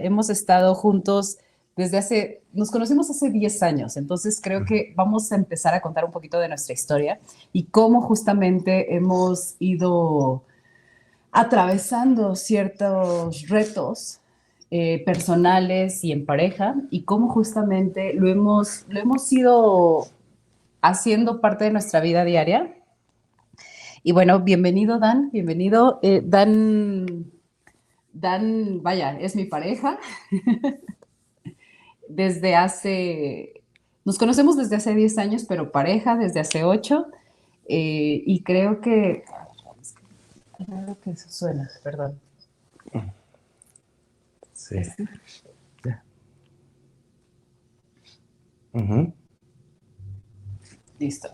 Hemos estado juntos nos conocimos hace 10 años, entonces creo que vamos a empezar a contar un poquito de nuestra historia y cómo justamente hemos ido atravesando ciertos retos personales y en pareja y cómo justamente lo hemos ido haciendo parte de nuestra vida diaria. Y bueno, bienvenido Dan, bienvenido. Dan, vaya, es mi pareja. Nos conocemos desde hace 10 años, pero pareja desde hace 8. Y creo que eso suena, perdón. Sí. Uh-huh. Listo.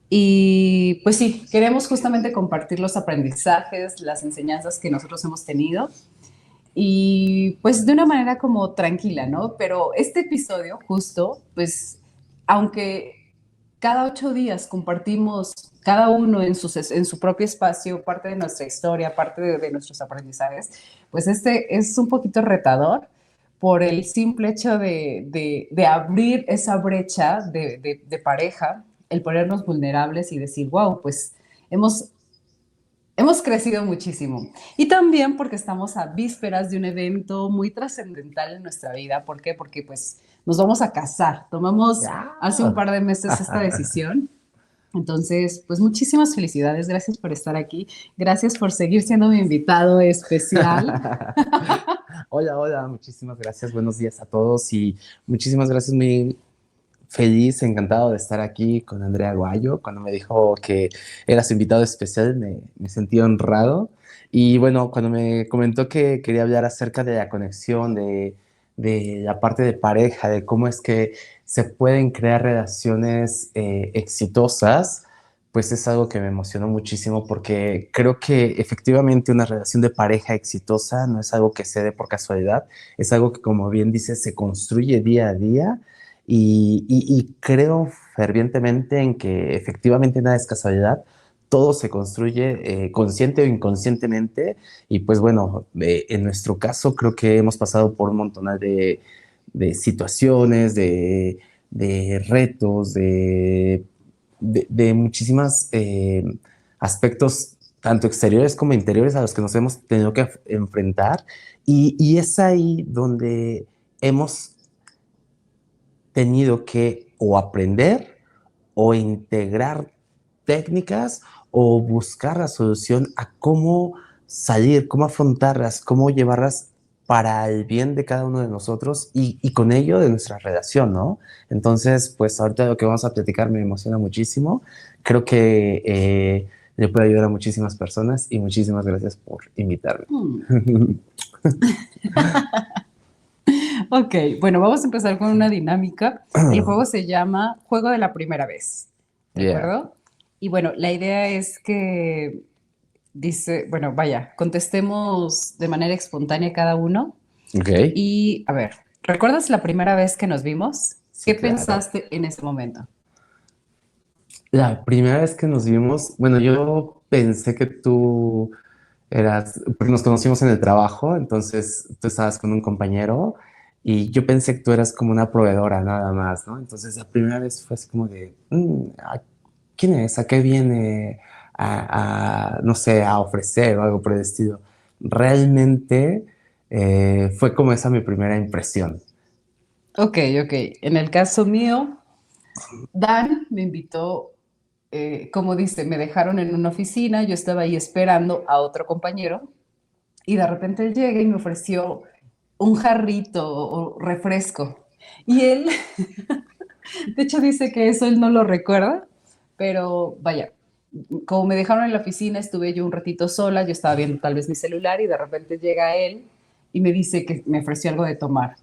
Y pues sí, queremos justamente compartir los aprendizajes, las enseñanzas que nosotros hemos tenido y pues de una manera como tranquila, ¿no? Pero este episodio justo, pues aunque cada 8 días compartimos cada uno en su propio espacio parte de nuestra historia, parte de nuestros aprendizajes, pues este es un poquito retador por el simple hecho de abrir esa brecha de pareja, el ponernos vulnerables y decir, wow, pues hemos crecido muchísimo. Y también porque estamos a vísperas de un evento muy trascendental en nuestra vida. ¿Por qué? Porque pues nos vamos a casar. Tomamos hace un par de meses esta decisión. Entonces, pues muchísimas felicidades. Gracias por estar aquí. Gracias por seguir siendo mi invitado especial. Hola, muchísimas gracias. Buenos días a todos y muchísimas gracias. Muy feliz, encantado de estar aquí con Andrea Guayo. Cuando me dijo que era su invitado especial, me sentí honrado. Y bueno, cuando me comentó que quería hablar acerca de la conexión, de la parte de pareja, de cómo es que se pueden crear relaciones exitosas, pues es algo que me emocionó muchísimo porque creo que efectivamente una relación de pareja exitosa no es algo que se dé por casualidad, es algo que, como bien dices, se construye día a día. Y creo fervientemente en que efectivamente nada es casualidad, todo se construye consciente o inconscientemente. Y pues bueno, en nuestro caso creo que hemos pasado por un montón de situaciones, de retos, de muchísimas aspectos, tanto exteriores como interiores, a los que nos hemos tenido que enfrentar. Y es ahí donde hemos tenido que o aprender o integrar técnicas o buscar la solución a cómo salir, cómo afrontarlas, cómo llevarlas para el bien de cada uno de nosotros y con ello de nuestra relación, ¿no? Entonces, pues ahorita lo que vamos a platicar me emociona muchísimo. Creo que le puede ayudar a muchísimas personas y muchísimas gracias por invitarme. Ok, bueno, vamos a empezar con una dinámica. El juego se llama Juego de la Primera Vez, ¿de acuerdo? Y bueno, la idea es que bueno, vaya, contestemos de manera espontánea cada uno. Ok. Y a ver, ¿recuerdas la primera vez que nos vimos? Sí, ¿Qué claro. pensaste en ese momento? La primera vez que nos vimos, bueno, yo pensé que tú porque nos conocimos en el trabajo, entonces tú estabas con un compañero y yo pensé que tú eras como una proveedora nada más, ¿no? Entonces la primera vez fue así como de, ¿quién es? ¿A qué viene no sé, a ofrecer o algo por el estilo? Realmente fue como esa mi primera impresión. Ok. En el caso mío, Dan me invitó, como dice, me dejaron en una oficina, yo estaba ahí esperando a otro compañero y de repente él llega y me ofreció un jarrito o refresco. Y él, de hecho, dice que eso él no lo recuerda, pero vaya, como me dejaron en la oficina, estuve yo un ratito sola, yo estaba viendo tal vez mi celular y de repente llega él y me dice que me ofreció algo de tomar.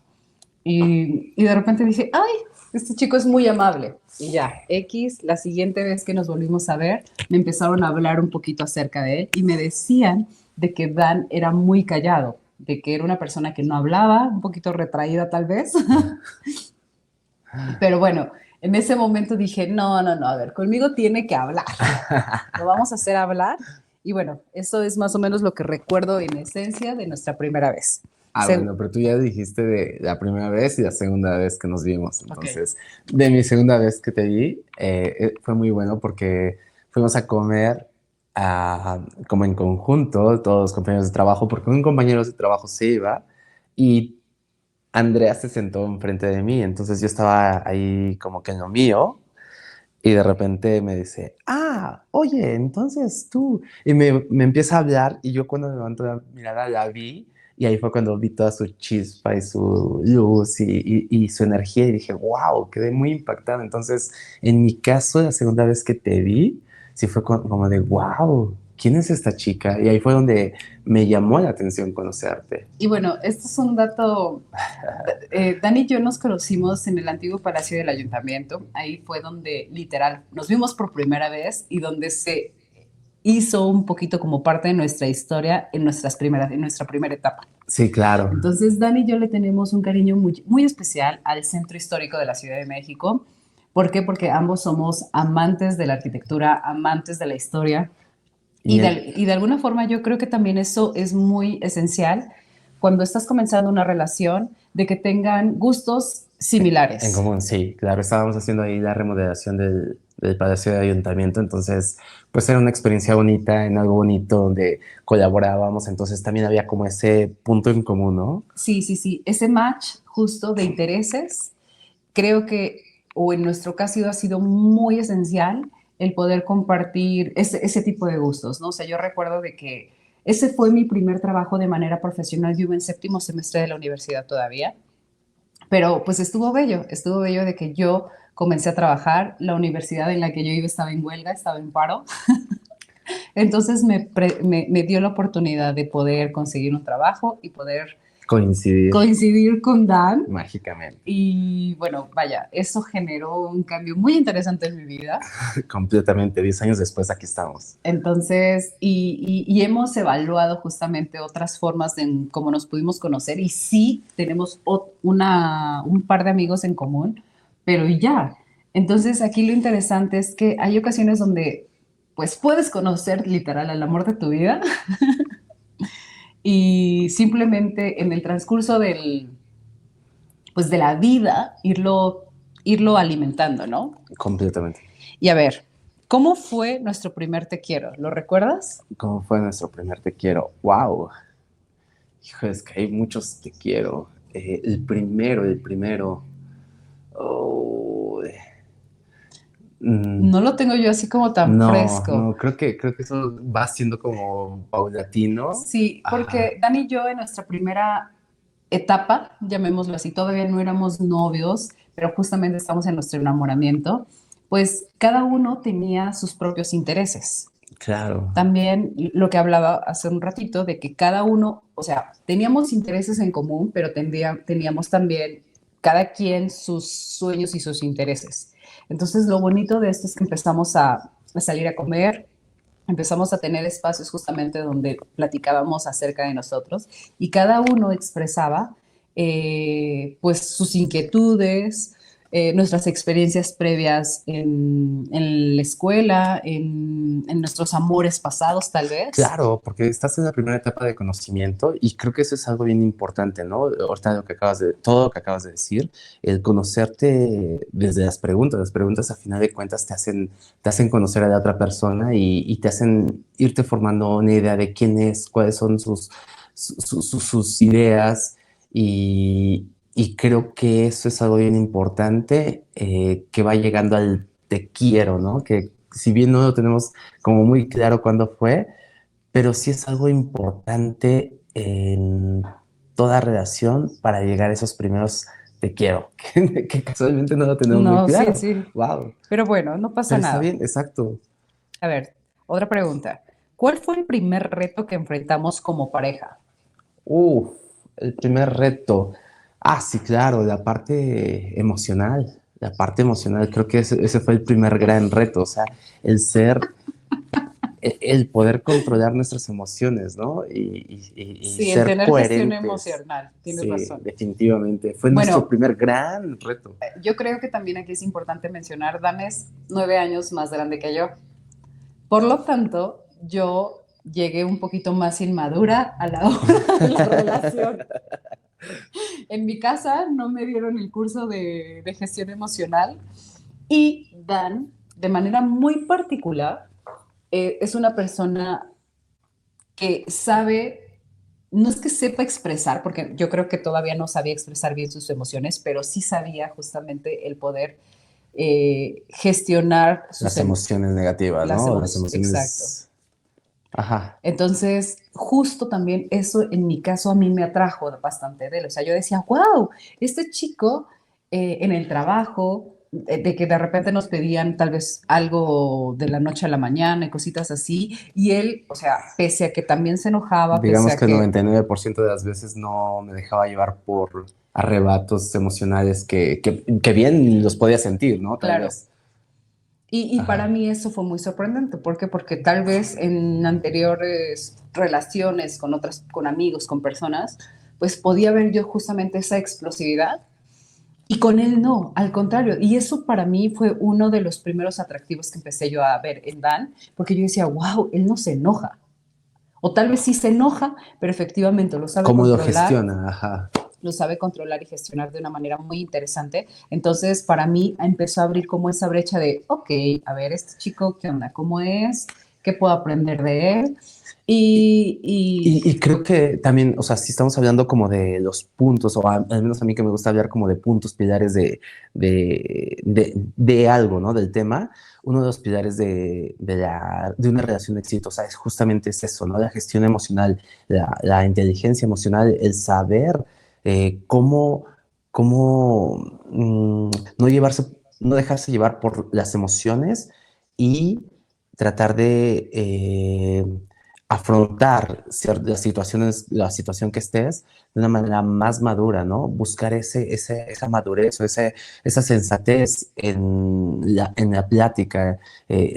Y de repente dije, ay, este chico es muy amable. Y ya, X, la siguiente vez que nos volvimos a ver, me empezaron a hablar un poquito acerca de él y me decían de que Dan era muy callado, de que era una persona que no hablaba, un poquito retraída tal vez. Pero bueno, en ese momento dije, no, a ver, conmigo tiene que hablar. Lo vamos a hacer hablar. Y bueno, eso es más o menos lo que recuerdo en esencia de nuestra primera vez. Ah, bueno, pero tú ya dijiste de la primera vez y la segunda vez que nos vimos. Ok. Entonces, de mi segunda vez que te vi, fue muy bueno porque fuimos a comer como en conjunto, todos los compañeros de trabajo, porque un compañero de trabajo se iba y Andrea se sentó enfrente de mí. Entonces yo estaba ahí como que en lo mío y de repente me dice, oye, entonces tú. Y me empieza a hablar y yo cuando levanto la mirada la vi y ahí fue cuando vi toda su chispa y su luz y su energía y dije, wow, quedé muy impactado. Entonces, en mi caso, la segunda vez que te vi, sí fue como de, wow, ¿quién es esta chica? Y ahí fue donde me llamó la atención conocerte. Y bueno, esto es un dato. Dani y yo nos conocimos en el antiguo Palacio del Ayuntamiento. Ahí fue donde literal nos vimos por primera vez y donde se hizo un poquito como parte de nuestra historia en nuestra primera etapa. Sí, claro. Entonces, Dani y yo le tenemos un cariño muy, muy especial al centro histórico de la Ciudad de México. ¿Por qué? Porque ambos somos amantes de la arquitectura, amantes de la historia. Y en, Y de alguna forma yo creo que también eso es muy esencial cuando estás comenzando una relación, de que tengan gustos En similares. común, sí, claro, estábamos haciendo ahí la remodelación del Palacio de Ayuntamiento, entonces pues era una experiencia bonita, en algo bonito donde colaborábamos, entonces también había como ese punto en común, ¿no? Sí, sí, sí, ese match justo de intereses, creo que, o en nuestro caso ha sido muy esencial el poder compartir ese tipo de gustos, ¿no? O sea, yo recuerdo de que ese fue mi primer trabajo de manera profesional, yo iba en séptimo semestre de la universidad todavía, pero pues estuvo bello de que yo comencé a trabajar, la universidad en la que yo iba estaba en huelga, estaba en paro, entonces me dio la oportunidad de poder conseguir un trabajo y poder Coincidir coincidir con Dan. mágicamente, Y bueno, vaya, eso generó un cambio muy interesante en mi vida. completamente, 10 años después aquí estamos. Entonces, y hemos evaluado justamente otras formas de cómo nos pudimos conocer y sí tenemos un par de amigos en común, pero y ya. Entonces, aquí lo interesante es que hay ocasiones donde pues puedes conocer literal al amor de tu vida y simplemente en el transcurso pues de la vida irlo alimentando, ¿no? Completamente. Y a ver, ¿cómo fue nuestro primer te quiero? ¿Lo recuerdas? ¿Cómo fue nuestro primer te quiero? ¡Wow! Hijo, es que hay muchos te quiero. El primero. Oh, mm, No lo tengo yo así como tan no, fresco. no, creo que eso va siendo como paulatino. Sí, Ajá, porque Dani y yo en nuestra primera etapa, llamémoslo así, todavía no éramos novios, pero justamente estamos en nuestro enamoramiento, pues cada uno tenía sus propios intereses. claro, También lo que hablaba hace un ratito de que cada uno, o sea, teníamos intereses en común, pero teníamos también cada quien sus sueños y sus intereses. Entonces, lo bonito de esto es que empezamos a salir a comer, empezamos a tener espacios justamente donde platicábamos acerca de nosotros y cada uno expresaba pues sus inquietudes, nuestras experiencias previas en la escuela, en nuestros amores pasados tal vez. claro, porque estás en la primera etapa de conocimiento y creo que eso es algo bien importante, ¿no? Ahorita todo lo que acabas de decir, el conocerte desde las preguntas a final de cuentas te hacen conocer a la otra persona y te hacen irte formando una idea de quién es, cuáles son sus ideas y creo que eso es algo bien importante que va llegando al te quiero, ¿no? Que si bien no lo tenemos como muy claro cuándo fue, pero sí es algo importante en toda relación para llegar a esos primeros te quiero, que casualmente no lo tenemos muy No, sí, claro. sí. Wow, Pero bueno, no pasa pero está nada. bien, exacto. A ver, otra pregunta. ¿Cuál fue el primer reto que enfrentamos como pareja? Uf, el primer reto. Sí, claro, la parte emocional. La parte emocional, creo que ese fue el primer gran reto, o sea, el ser el poder controlar nuestras emociones, ¿no? Y Sí, el ser tener gestión coherentes. emocional, tienes Sí, razón. definitivamente. Fue nuestro Bueno, primer gran reto. yo creo que también aquí es importante mencionar, Dan es 9 años más grande que yo. Por lo tanto, yo llegué un poquito más inmadura a la hora de la relación. En mi casa no me dieron el curso de gestión emocional y Dan, de manera muy particular, es una persona que sabe, no es que sepa expresar, porque yo creo que todavía no sabía expresar bien sus emociones, pero sí sabía justamente el poder gestionar Las emociones negativas, las ¿no? Las emociones. Exacto. emociones... Ajá. Entonces, justo también eso en mi caso a mí me atrajo bastante de él. O sea, yo decía, wow, este chico en el trabajo, de que de repente nos pedían tal vez algo de la noche a la mañana y cositas así, y él, o sea, pese a que también se enojaba, pese Digamos a que el que, 99% de las veces no me dejaba llevar por arrebatos emocionales que bien los podía sentir, ¿no? Tal claro, vez. y para Ajá. mí eso fue muy sorprendente. ¿Por qué? Porque tal vez en anteriores relaciones con otras, con amigos, con personas, pues podía ver yo justamente esa explosividad. Y con él no, al contrario. Y eso para mí fue uno de los primeros atractivos que empecé yo a ver en Dan, porque yo decía, wow, él no se enoja. O tal vez sí se enoja, pero efectivamente ¿Cómo lo gestiona? Ajá. lo sabe controlar y gestionar de una manera muy interesante. Entonces, para mí empezó a abrir como esa brecha de, ok, a ver, este chico, ¿qué onda? ¿Cómo es? ¿Qué puedo aprender de él? Y creo que también, o sea, si estamos hablando como de los puntos, o al menos a mí que me gusta hablar como de puntos, pilares de algo, ¿no? Del tema, uno de los pilares de una relación exitosa es justamente es eso, ¿no? La gestión emocional, la inteligencia emocional, el saber cómo, no llevarse, no dejarse llevar por las emociones y tratar de afrontar ciertas situaciones, la situación que estés de una manera más madura, ¿no? Buscar esa madurez o esa sensatez en la plática,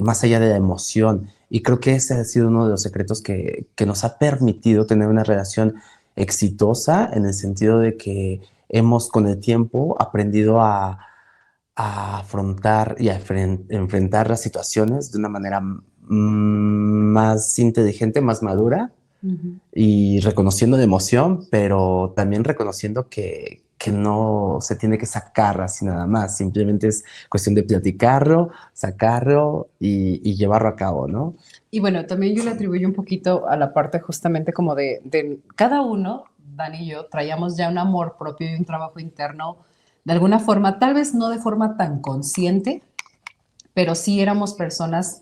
más allá de la emoción. Y creo que ese ha sido uno de los secretos que nos ha permitido tener una relación exitosa en el sentido de que hemos con el tiempo aprendido a afrontar y a enfrentar las situaciones de una manera más inteligente, más madura uh-huh. y reconociendo la emoción, pero también reconociendo que no se tiene que sacar así nada más, simplemente es cuestión de platicarlo, sacarlo y llevarlo a cabo, ¿no? Y bueno, también yo le atribuyo un poquito a la parte justamente como de cada uno, Dani y yo, traíamos ya un amor propio y un trabajo interno de alguna forma, tal vez no de forma tan consciente, pero sí éramos personas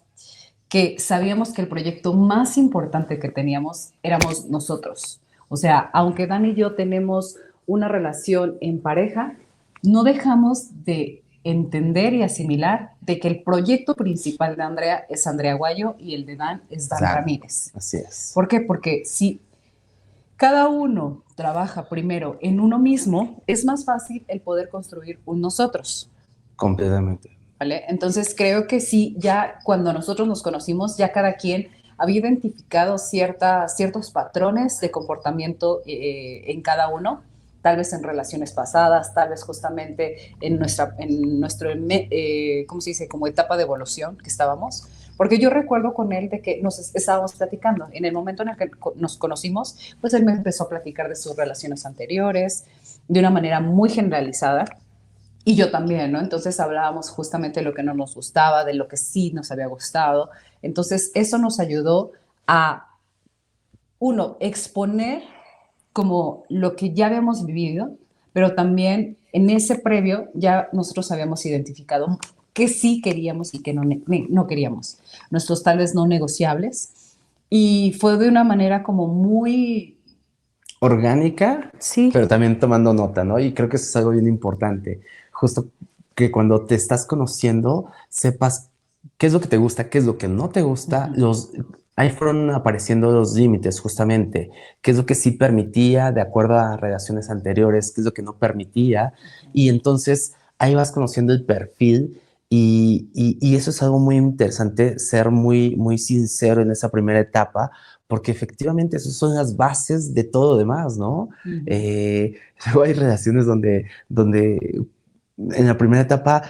que sabíamos que el proyecto más importante que teníamos éramos nosotros. O sea, aunque Dani y yo tenemos una relación en pareja, no dejamos de entender y asimilar de que el proyecto principal de Andrea es Andrea Guayo y el de Dan es Dan Claro, Ramírez. así es, ¿Por qué? Porque si cada uno trabaja primero en uno mismo, es más fácil el poder construir un nosotros. completamente. ¿Vale? Entonces creo que sí, ya cuando nosotros nos conocimos, ya cada quien había identificado ciertos patrones de comportamiento en cada uno, tal vez en relaciones pasadas, tal vez justamente en nuestro, ¿cómo se dice? Como etapa de evolución que estábamos. Porque yo recuerdo con él de que nos estábamos platicando. En el momento en el que nos conocimos, pues él me empezó a platicar de sus relaciones anteriores de una manera muy generalizada y yo también, ¿no? Entonces hablábamos justamente de lo que no nos gustaba, de lo que sí nos había gustado. Entonces eso nos ayudó a, uno, exponer como lo que ya habíamos vivido, pero también en ese previo ya nosotros habíamos identificado qué sí queríamos y qué no queríamos. Nuestros tal vez no negociables. Y fue de una manera como muy... Orgánica, Sí. pero también tomando nota, ¿no? Y creo que eso es algo bien importante. Justo que cuando te estás conociendo, sepas qué es lo que te gusta, qué es lo que no te gusta. Uh-huh. Ahí fueron apareciendo los límites, justamente. Qué es lo que sí permitía, de acuerdo a relaciones anteriores, qué es lo que no permitía. Y entonces ahí vas conociendo el perfil. Y eso es algo muy interesante, ser muy sincero en esa primera etapa, porque efectivamente esas son las bases de todo lo demás, ¿no? Uh-huh. Luego hay relaciones donde en la primera etapa,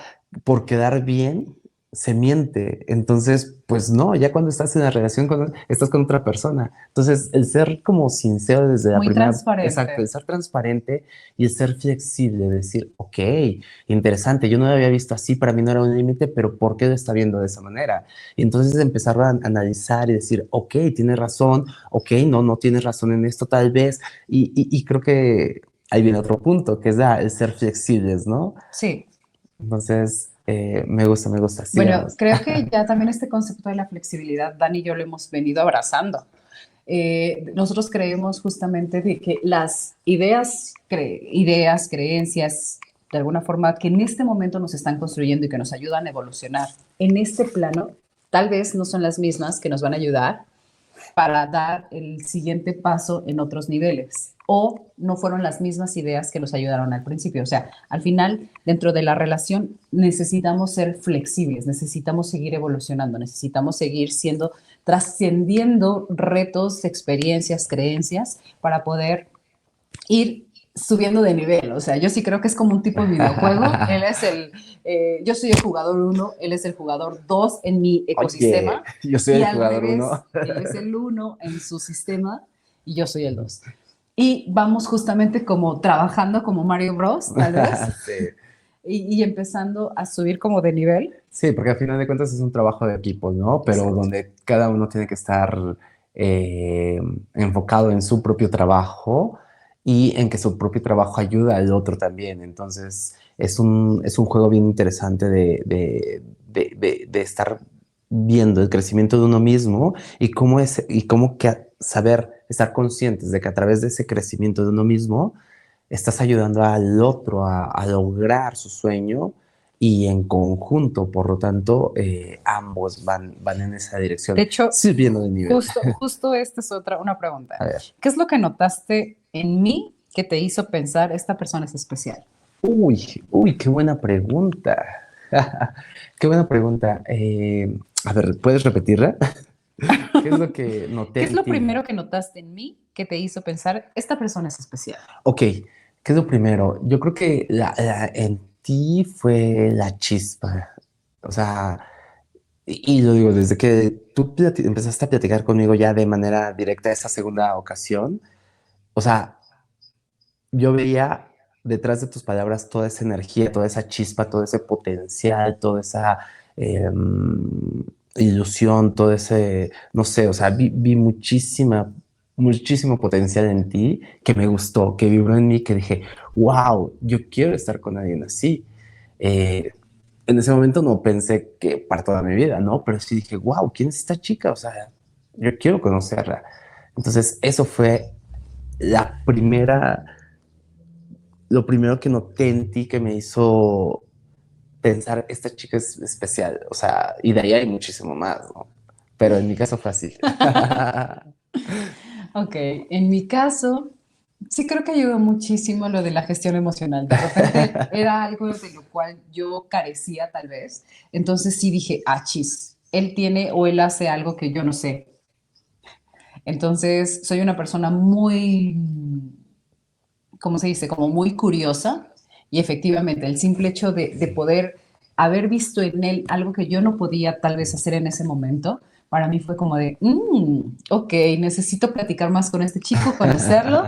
por quedar bien, se miente. Entonces, pues no, ya cuando estás en la relación estás con otra persona. Entonces, el ser como sincero desde la Muy primera, exacto, el transparente. ser transparente y el ser flexible, decir, ok, interesante, yo no lo había visto así, para mí no era un límite, pero ¿por qué lo está viendo de esa manera? Y entonces empezar a analizar y decir, ok, tiene razón, ok, no, no tienes razón en esto tal vez. Y creo que ahí viene otro punto, que es el ser flexibles, ¿no? Sí. Entonces, me gusta, Bueno, sigamos. creo que ya también este concepto de la flexibilidad, Dani y yo lo hemos venido abrazando. Nosotros creemos justamente de que las ideas, creencias, de alguna forma, que en este momento nos están construyendo y que nos ayudan a evolucionar en este plano, tal vez no son las mismas que nos van a ayudar para dar el siguiente paso en otros niveles. O no fueron las mismas ideas que nos ayudaron al principio. O sea, al final, dentro de la relación, necesitamos ser flexibles, necesitamos seguir evolucionando, necesitamos seguir siendo, trascendiendo retos, experiencias, creencias, para poder ir subiendo de nivel. O sea, yo sí creo que es como un tipo de videojuego. Él es yo soy el jugador uno, él es el jugador 2 en mi Oye, ecosistema yo soy y el al jugador revés, uno. él es el uno en su sistema y yo soy el 2. Y vamos justamente como trabajando como Mario Bros, tal vez, Sí. y empezando a subir como de nivel. Sí, porque al final de cuentas es un trabajo de equipo, ¿no? Pero Exacto. donde cada uno tiene que estar eh, enfocado en su propio trabajo y en que su propio trabajo ayuda al otro también. Entonces, es un juego bien interesante de estar viendo el crecimiento de uno mismo y cómo saber estar conscientes de que a través de ese crecimiento de uno mismo estás ayudando al otro a lograr su sueño y en conjunto, por lo tanto, ambos van en esa De dirección, hecho, subiendo de nivel. justo esta es una A pregunta. ver. ¿Qué es lo que notaste en mí que te hizo pensar esta persona es especial? Uy, qué buena pregunta. Qué buena pregunta. A ver, ¿puedes repetirla? ¿Qué es lo que noté ¿Qué es en lo ti? primero que notaste en mí que te hizo pensar, esta persona es especial? Ok, ¿qué es lo primero? Yo creo que en ti fue la chispa. O sea, y lo digo, desde que tú empezaste a platicar conmigo ya de manera directa esa segunda ocasión, o sea, yo veía detrás de tus palabras toda esa energía, toda esa chispa, todo ese potencial, toda esa ilusión, todo ese, no sé, o sea, vi muchísimo potencial en ti que me gustó, que vibró en mí, que dije, wow, yo quiero estar con alguien así. Eh, en ese momento no pensé que para toda mi vida, ¿no? Pero sí dije, wow, ¿quién es esta chica? O sea, yo quiero conocerla. Entonces, eso fue la primera, lo primero que noté en ti que me hizo pensar, esta chica es especial. O sea, y de ahí hay muchísimo más, ¿no? Pero en mi caso fue así. Ok, en mi caso, sí creo que ayudó muchísimo lo de la gestión emocional. De repente era algo de lo cual yo carecía tal vez. Entonces sí dije, ah, chis, él tiene o él hace algo que yo no sé. Entonces soy una persona muy, ¿cómo se dice? Como muy curiosa y efectivamente el simple hecho de poder haber visto en él algo que yo no podía tal vez hacer en ese momento, para mí fue como de, ok, necesito platicar más con este chico, conocerlo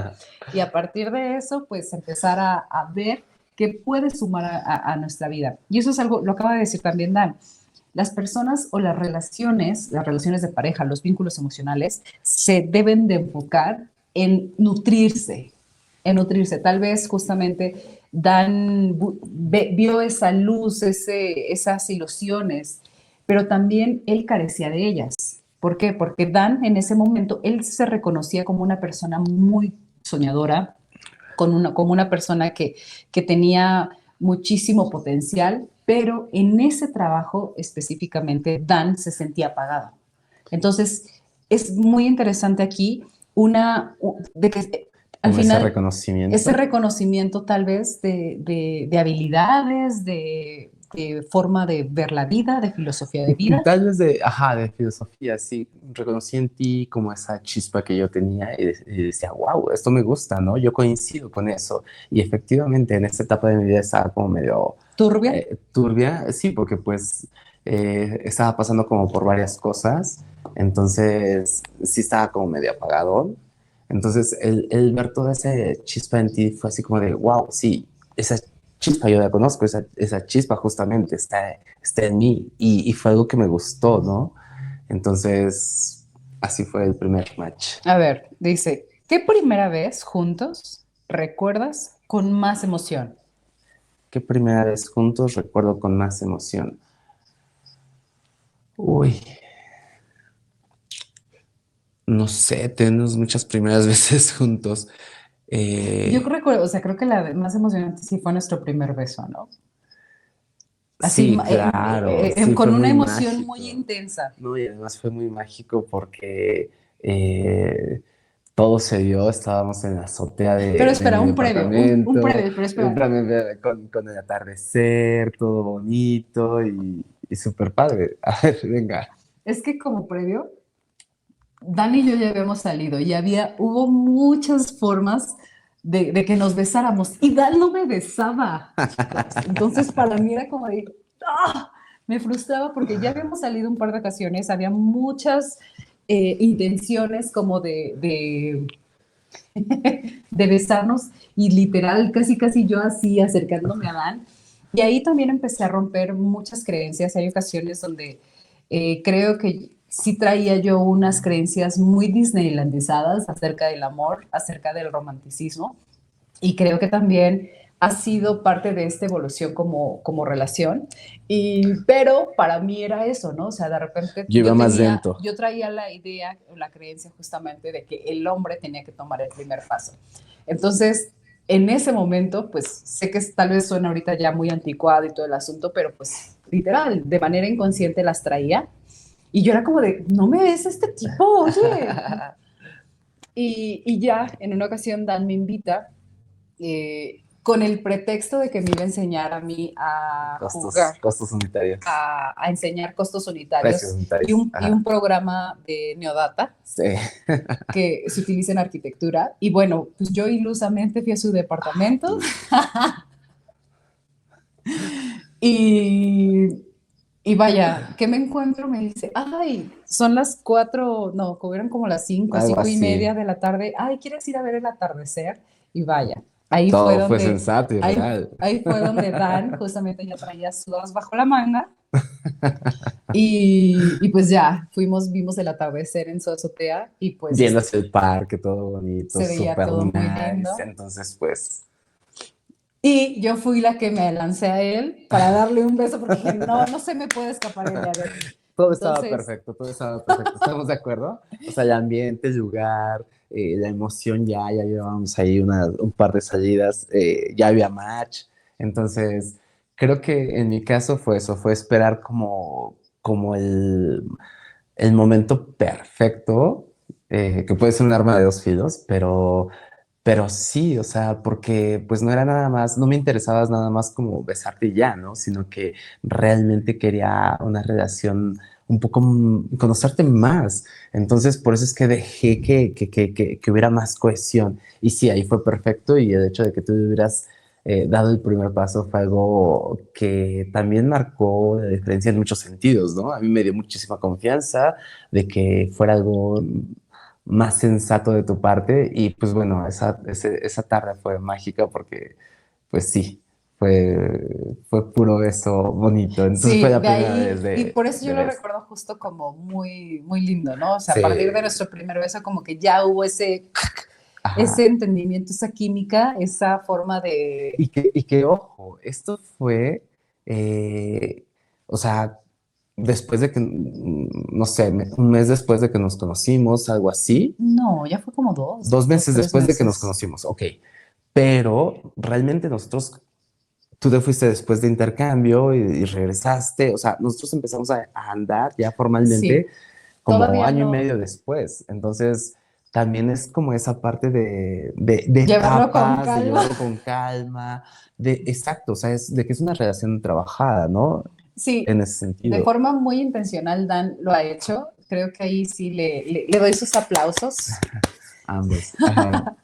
y a partir de eso, pues empezar a ver qué puede sumar a nuestra vida. Y eso es algo, lo acaba de decir también Dan, las personas o las relaciones de pareja, los vínculos emocionales, se deben de enfocar en nutrirse. Tal vez justamente Dan vio esa luz, esas ilusiones, pero también él carecía de ellas. ¿Por qué? Porque Dan en ese momento, él se reconocía como una persona muy soñadora, como una persona que tenía muchísimo potencial, pero en ese trabajo específicamente Dan se sentía apagado. Entonces, es muy interesante aquí de que al Como ese final ese reconocimiento. reconocimiento tal vez de habilidades, de forma de ver la vida, de filosofía de vida. Tal vez de filosofía, sí. Reconocí en ti como esa chispa que yo tenía y decía, wow, esto me gusta, ¿no? Yo coincido con eso. Y efectivamente, en esta etapa de mi vida estaba como medio Turbia. turbia, sí, porque pues estaba pasando como por varias cosas, entonces sí estaba como medio apagado. Entonces el ver toda esa chispa en ti fue así como de, wow, sí, esa chispa yo la conozco, esa chispa justamente está en mí y fue algo que me gustó, ¿no? Entonces, así fue el primer match. A ver, dice, ¿qué primera vez juntos recuerdas con más emoción? ¿Qué primera vez juntos recuerdo con más emoción? Uy, no sé, tenemos muchas primeras veces juntos. Yo Eh, recuerdo, o sea, creo que la más emocionante sí fue nuestro primer beso, ¿no? Así, sí, claro, sí, fue con una muy emoción muy mágico. intensa. No, y además fue muy mágico porque eh, todo se dio, estábamos en la azotea Pero de espera, mi un departamento, previo, pero espera. con el atardecer, todo bonito y súper padre. A ver, venga. Es que como previo, Dan y yo ya habíamos salido y hubo muchas formas de que nos besáramos y Dan no me besaba, chicos. Entonces para mí era como de, ¡ah! Me frustraba porque ya habíamos salido un par de ocasiones, había muchas intenciones como de besarnos y literal, casi casi yo así acercándome a Dan. Y ahí también empecé a romper muchas creencias. Hay ocasiones donde creo que sí traía yo unas creencias muy disneylandizadas acerca del amor, acerca del romanticismo. Y creo que también ha sido parte de esta evolución como relación. Pero para mí era eso, ¿no? O sea, de repente Yo iba más lento. yo traía la idea, la creencia justamente de que el hombre tenía que tomar el primer paso. Entonces, en ese momento, pues sé que tal vez suena ahorita ya muy anticuado y todo el asunto, pero pues literal, de manera inconsciente las traía. Y yo era como de, no me ves este tipo, oye. Y ya en una ocasión Dan me invita con el pretexto de que me iba a enseñar a mí a jugar, Costos unitarios, a enseñar costos precios unitarios unitarios. y un Ajá. programa de Neodata Sí. que se utiliza en arquitectura. Y bueno, pues yo ilusamente fui a su departamento y, y vaya, ¿qué me encuentro? Me dice, ay, son las 4, no, eran como las 5, Algo 5 y así. media de la tarde. Ay, ¿quieres ir a ver el atardecer? Y vaya, ahí fue Todo fue donde, sensato y real. ahí fue donde Dan justamente ya traía sudas bajo la manga. Y pues ya, vimos el atardecer en su azotea y pues Yendo hacia el parque, todo bonito, se veía súper todo muy nice. lindo. Entonces, pues, Y yo fui la que me lancé a él para darle un beso porque dije, no, no se me puede escapar el día de hoy. todo estaba Entonces, perfecto, todo estaba perfecto. ¿Estamos de acuerdo? O sea, el ambiente, el lugar, la emoción ya llevábamos ahí un par de salidas, ya había match. Entonces, creo que en mi caso fue eso, fue esperar como el momento perfecto, que puede ser un arma de dos filos, pero sí, o sea, porque pues no era nada más, no me interesabas nada más como besarte y ya, ¿no? Sino que realmente quería una relación un poco, conocerte más. Entonces, por eso es que dejé que hubiera más cohesión. Y sí, ahí fue perfecto y el hecho de que tú hubieras dado el primer paso fue algo que también marcó la diferencia en muchos sentidos, ¿no? A mí me dio muchísima confianza de que fuera algo más sensato de tu parte y pues bueno, esa tarde fue mágica porque pues sí, fue puro beso bonito. Entonces fue sí, la de primera vez ahí, y por eso yo de lo beso. recuerdo justo como muy, muy lindo, ¿no? O sea, a Sí, partir de nuestro primer beso, como que ya hubo ese ajá. entendimiento, esa química, esa forma de... Ojo, esto fue, eh, o sea, después de que, no sé, un mes después de que nos conocimos, algo así, No, ya fue como dos dos, meses tres después de que nos meses. conocimos, ok. Pero realmente nosotros, tú te fuiste después de intercambio y regresaste, o sea, nosotros empezamos a andar ya formalmente Sí, como todavía año y no. medio después. Entonces, también es como esa parte de Llevarlo con etapas, de calma. llevarlo con calma, exacto, o sea, de que es una relación trabajada, ¿no? Sí, En ese de sentido, forma muy intencional Dan lo ha hecho. Creo que ahí sí le doy sus aplausos, ambos. Ajá.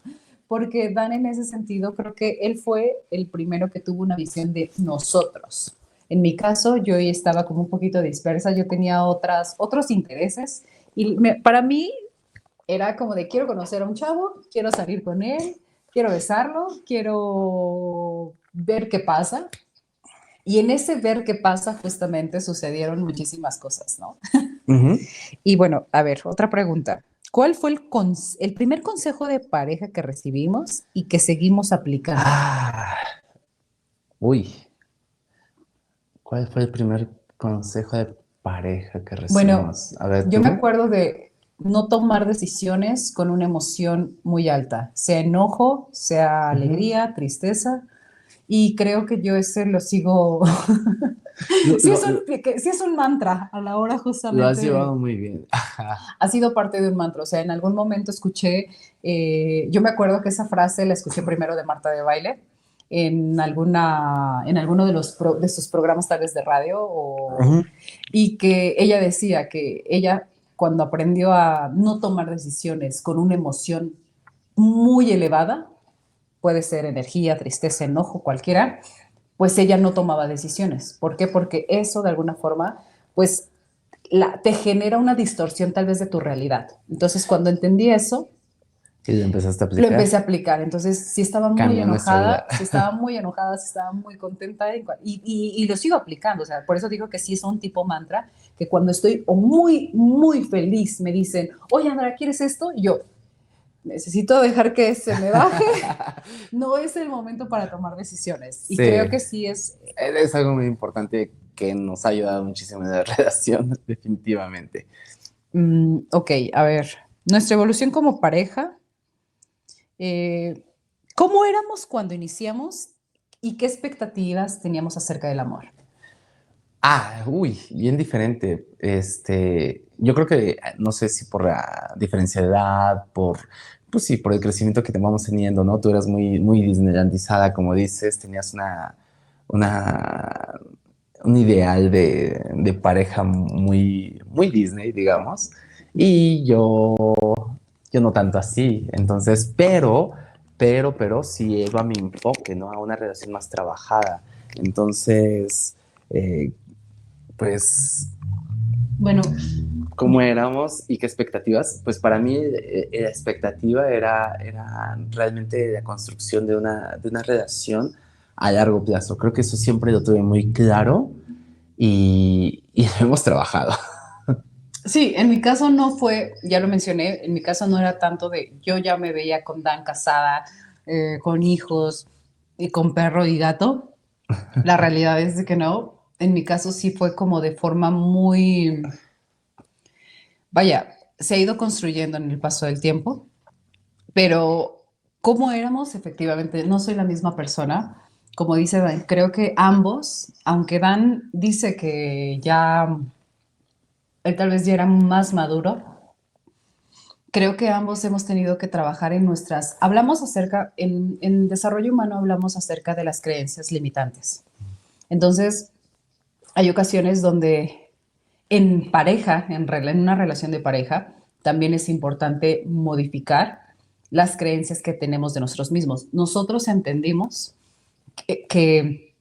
porque Dan en ese sentido creo que él fue el primero que tuvo una visión de nosotros. En mi caso, yo estaba como un poquito dispersa, yo tenía otros intereses y para mí era como de quiero conocer a un chavo, quiero salir con él, quiero besarlo, quiero ver qué pasa. Y en ese ver qué pasa justamente sucedieron muchísimas cosas, ¿no? Ujú. Y bueno, a ver, otra pregunta. ¿Cuál fue el primer consejo de pareja que recibimos y que seguimos aplicando? Ah, uy, ¿cuál fue el primer consejo de pareja que Bueno, recibimos? A ver, yo me tú. acuerdo de no tomar decisiones con una emoción muy alta, sea enojo, sea Ujú. alegría, tristeza, y creo que yo ese lo sigo, Lo, sí lo- lo- sí es un mantra a la hora lo has justamente, llevado muy bien. Ajá. ha sido parte de un mantra, o sea, en algún momento escuché, yo me acuerdo que esa frase la escuché primero de Marta de Baile, en alguno de, de sus programas tal vez de radio, Ujú. y que ella decía que ella cuando aprendió a no tomar decisiones con una emoción muy elevada, puede ser energía, tristeza, enojo, cualquiera, pues ella no tomaba decisiones. ¿Por qué? Porque eso de alguna forma, pues te genera una distorsión tal vez de tu realidad. Entonces, cuando entendí eso, Y lo empezaste a lo aplicar. empecé a aplicar. Entonces, si estaba muy Cambió nuestra vida. enojada, si estaba muy enojada, si estaba muy contenta y lo sigo aplicando. O sea, por eso digo que sí es un tipo mantra, que cuando estoy o muy, muy feliz me dicen, oye, Andrea, ¿quieres esto? Y yo, necesito dejar que se me baje. No es el momento para tomar decisiones. Y creo Sí, que sí es, es algo muy importante que nos ha ayudado muchísimo en la relación, definitivamente. ok, a ver, nuestra evolución como pareja. Eh, ¿Cómo éramos cuando iniciamos y qué expectativas teníamos acerca del amor? Uy, bien diferente. Yo creo que, no sé si por la diferencia de edad, pues sí, por el crecimiento que te vamos teniendo, ¿no? Tú eras muy, muy disneylandizada, como dices, tenías una, un ideal de pareja muy, muy Disney, digamos, y yo no tanto así. Entonces, pero sí llego a mi enfoque, ¿no? A una relación más trabajada. Entonces, eh, pues, Bueno, cómo éramos y qué expectativas. Pues para mí la expectativa era realmente la construcción de una relación a largo plazo. Creo que eso siempre lo tuve muy claro y lo hemos trabajado. sí, en mi caso no fue, ya lo mencioné, en mi caso no era tanto de yo ya me veía con Dan casada, con hijos y con perro y gato. La realidad es de que no. En mi caso sí fue como de forma muy, vaya, se ha ido construyendo en el paso del tiempo, pero cómo éramos, efectivamente, no soy la misma persona. Como dice Dan, creo que ambos, aunque Dan dice que ya, él tal vez ya era más maduro, creo que ambos hemos tenido que trabajar en nuestras, hablamos acerca, en desarrollo humano hablamos acerca de las creencias limitantes. Entonces, hay ocasiones donde en pareja, en una relación de pareja, también es importante modificar las creencias que tenemos de nosotros mismos. Nosotros entendimos que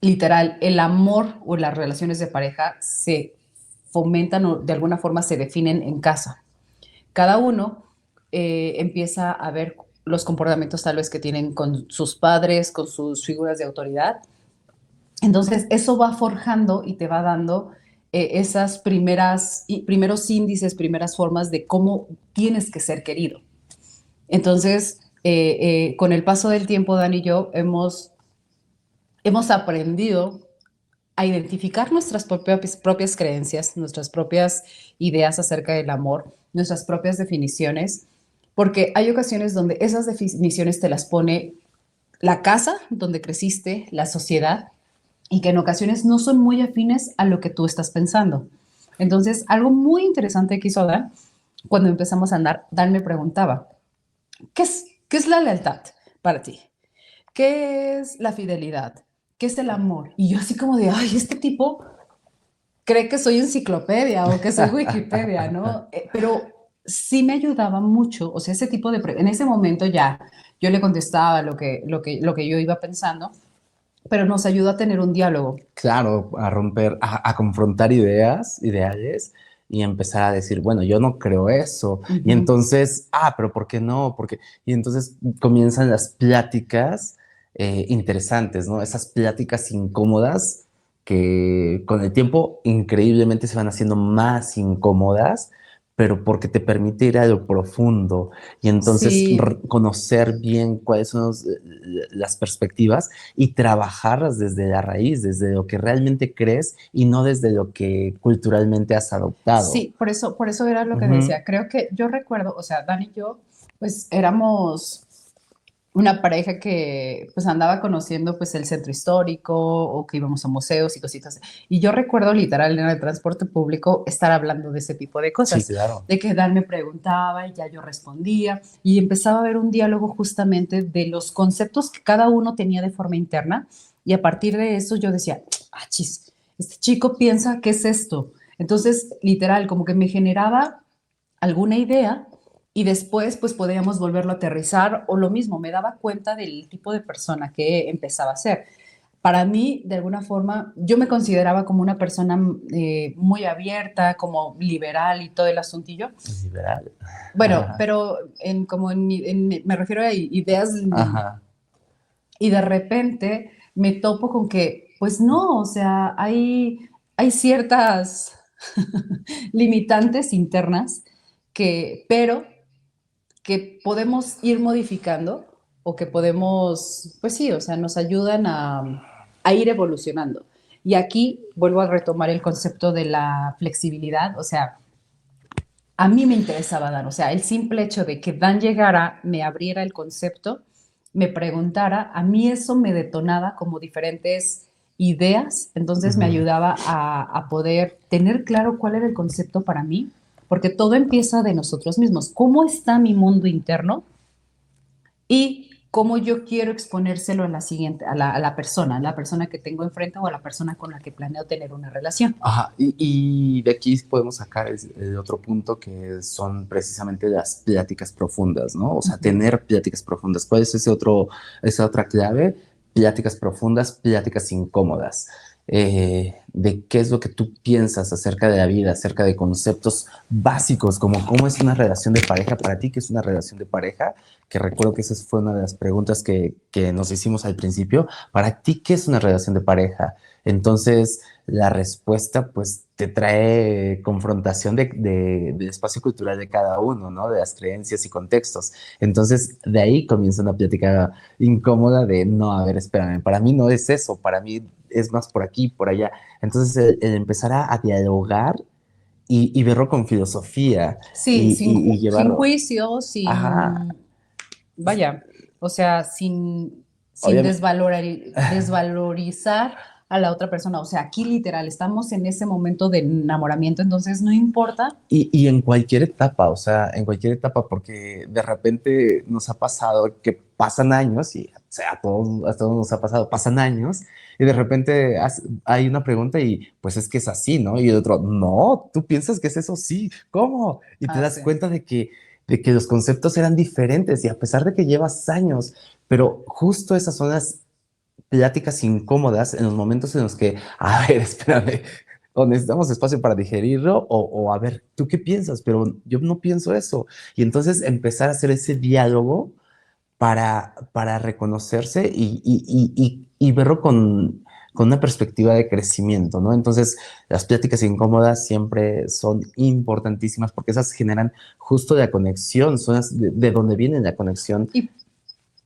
literal el amor o las relaciones de pareja se fomentan o de alguna forma se definen en casa. Cada uno empieza a ver los comportamientos tal vez que tienen con sus padres, con sus figuras de autoridad. Entonces, eso va forjando y te va dando esas primeros índices, primeras formas de cómo tienes que ser querido. Entonces, con el paso del tiempo, Dan y yo hemos aprendido a identificar nuestras propias creencias, nuestras propias ideas acerca del amor, nuestras propias definiciones, porque hay ocasiones donde esas definiciones te las pone la casa donde creciste, la sociedad, y que en ocasiones no son muy afines a lo que tú estás pensando. Entonces, algo muy interesante que hizo Dan, cuando empezamos a andar, Dan me preguntaba, qué es la lealtad para ti? ¿Qué es la fidelidad? ¿Qué es el amor? Y yo así como de, ay, este tipo cree que soy enciclopedia o que soy Wikipedia, ¿no? Pero sí me ayudaba mucho, o sea, ese tipo de, en ese momento ya yo le contestaba lo que yo iba pensando, pero nos ayuda a tener un diálogo. Claro, a romper, a confrontar ideas, ideales y empezar a decir, bueno, yo no creo eso. Y Ujú. entonces, pero ¿por qué no? Porque, y entonces comienzan las pláticas interesantes, ¿no? Esas pláticas incómodas que con el tiempo increíblemente se van haciendo más incómodas, pero porque te permite ir a lo profundo y entonces Sí, conocer bien cuáles son las perspectivas y trabajarlas desde la raíz, desde lo que realmente crees y no desde lo que culturalmente has adoptado. sí, por eso era lo que Ujú. decía. Creo que yo recuerdo, o sea, Dan y yo, pues éramos una pareja que pues andaba conociendo pues el centro histórico o que íbamos a museos y cositas. Y yo recuerdo literal en el transporte público estar hablando de ese tipo de Sí, cosas, claro. de que Dan me preguntaba y ya yo respondía y empezaba a haber un diálogo justamente de los conceptos que cada uno tenía de forma interna y a partir de eso yo decía, chis, este chico piensa que es esto. Entonces, literal, como que me generaba alguna idea y después pues podíamos volverlo a aterrizar o lo mismo, me daba cuenta del tipo de persona que empezaba a ser. Para mí, de alguna forma, yo me consideraba como una persona muy abierta, como liberal y todo el asuntillo. Liberal. Bueno, pero me refiero a ideas Ajá. y de repente me topo con que, pues no, o sea, hay ciertas limitantes internas pero que podemos ir modificando o que podemos, pues sí, o sea, nos ayudan a ir evolucionando. Y aquí vuelvo a retomar el concepto de la flexibilidad, o sea, a mí me interesaba Dan, o sea, el simple hecho de que Dan llegara, me abriera el concepto, me preguntara, a mí eso me detonaba como diferentes ideas, entonces me Ujú. ayudaba a poder tener claro cuál era el concepto para mí, porque todo empieza de nosotros mismos. ¿Cómo está mi mundo interno? Y cómo yo quiero exponérselo a la siguiente, a la persona que tengo enfrente o a la persona con la que planeo tener una relación. Ajá, y de aquí podemos sacar el otro punto que son precisamente las pláticas profundas, ¿no? O sea, Ujú. tener pláticas profundas. ¿Cuál es ese otro, esa otra clave? Pláticas profundas, pláticas incómodas. De qué es lo que tú piensas acerca de la vida, acerca de conceptos básicos, como cómo es una relación de pareja para ti, qué es una relación de pareja, que recuerdo que esa fue una de las preguntas que nos hicimos al principio. Para ti, ¿qué es una relación de pareja? Entonces, la respuesta pues te trae confrontación del espacio cultural de cada uno, ¿no? De las creencias y contextos. Entonces, de ahí comienza una plática incómoda de, no, a ver, espérame, para mí no es eso, para mí es más por aquí, por allá. Entonces, el empezar a dialogar y verlo con filosofía Sí, y sin llevarlo, juicio, ajá, vaya, o sea, sin obviamente. desvalorizar a la otra persona. O sea, aquí literal, estamos en ese momento de enamoramiento, entonces no importa. Y en cualquier etapa, o sea, en cualquier etapa, porque de repente nos ha pasado que pasan años, y o sea, a todos nos ha pasado, pasan años, y de repente hay una pregunta y pues es que es así, ¿no? Y el otro, no, tú piensas que es eso, sí, ¿cómo? Y te das Hace. cuenta de que los conceptos eran diferentes, y a pesar de que llevas años, pero justo esas son las pláticas incómodas en los momentos en los que, a ver, espérame, o necesitamos espacio para digerirlo, o a ver, ¿tú qué piensas? Pero yo no pienso eso. Y entonces empezar a hacer ese diálogo para reconocerse y verlo con una perspectiva de crecimiento, ¿no? Entonces, las pláticas incómodas siempre son importantísimas porque esas generan justo la conexión, son las de donde viene la conexión Y,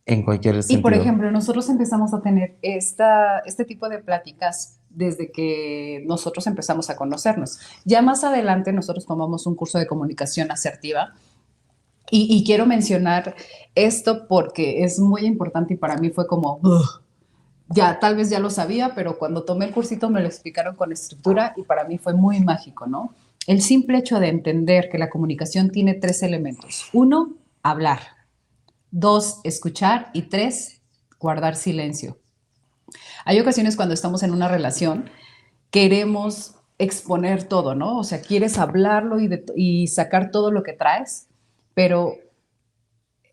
en cualquier y por sentido. ejemplo, nosotros empezamos a tener este tipo de pláticas desde que nosotros empezamos a conocernos. Ya más adelante nosotros tomamos un curso de comunicación asertiva y quiero mencionar esto porque es muy importante y para mí fue como, "Ugh". Ya, tal vez ya lo sabía, pero cuando tomé el cursito me lo explicaron con estructura y para mí fue muy mágico, ¿no? El simple hecho de entender que la comunicación tiene tres elementos. Uno, hablar. Dos, escuchar. Y tres, guardar silencio. Hay ocasiones cuando estamos en una relación, queremos exponer todo, ¿no? O sea, quieres hablarlo y sacar todo lo que traes, pero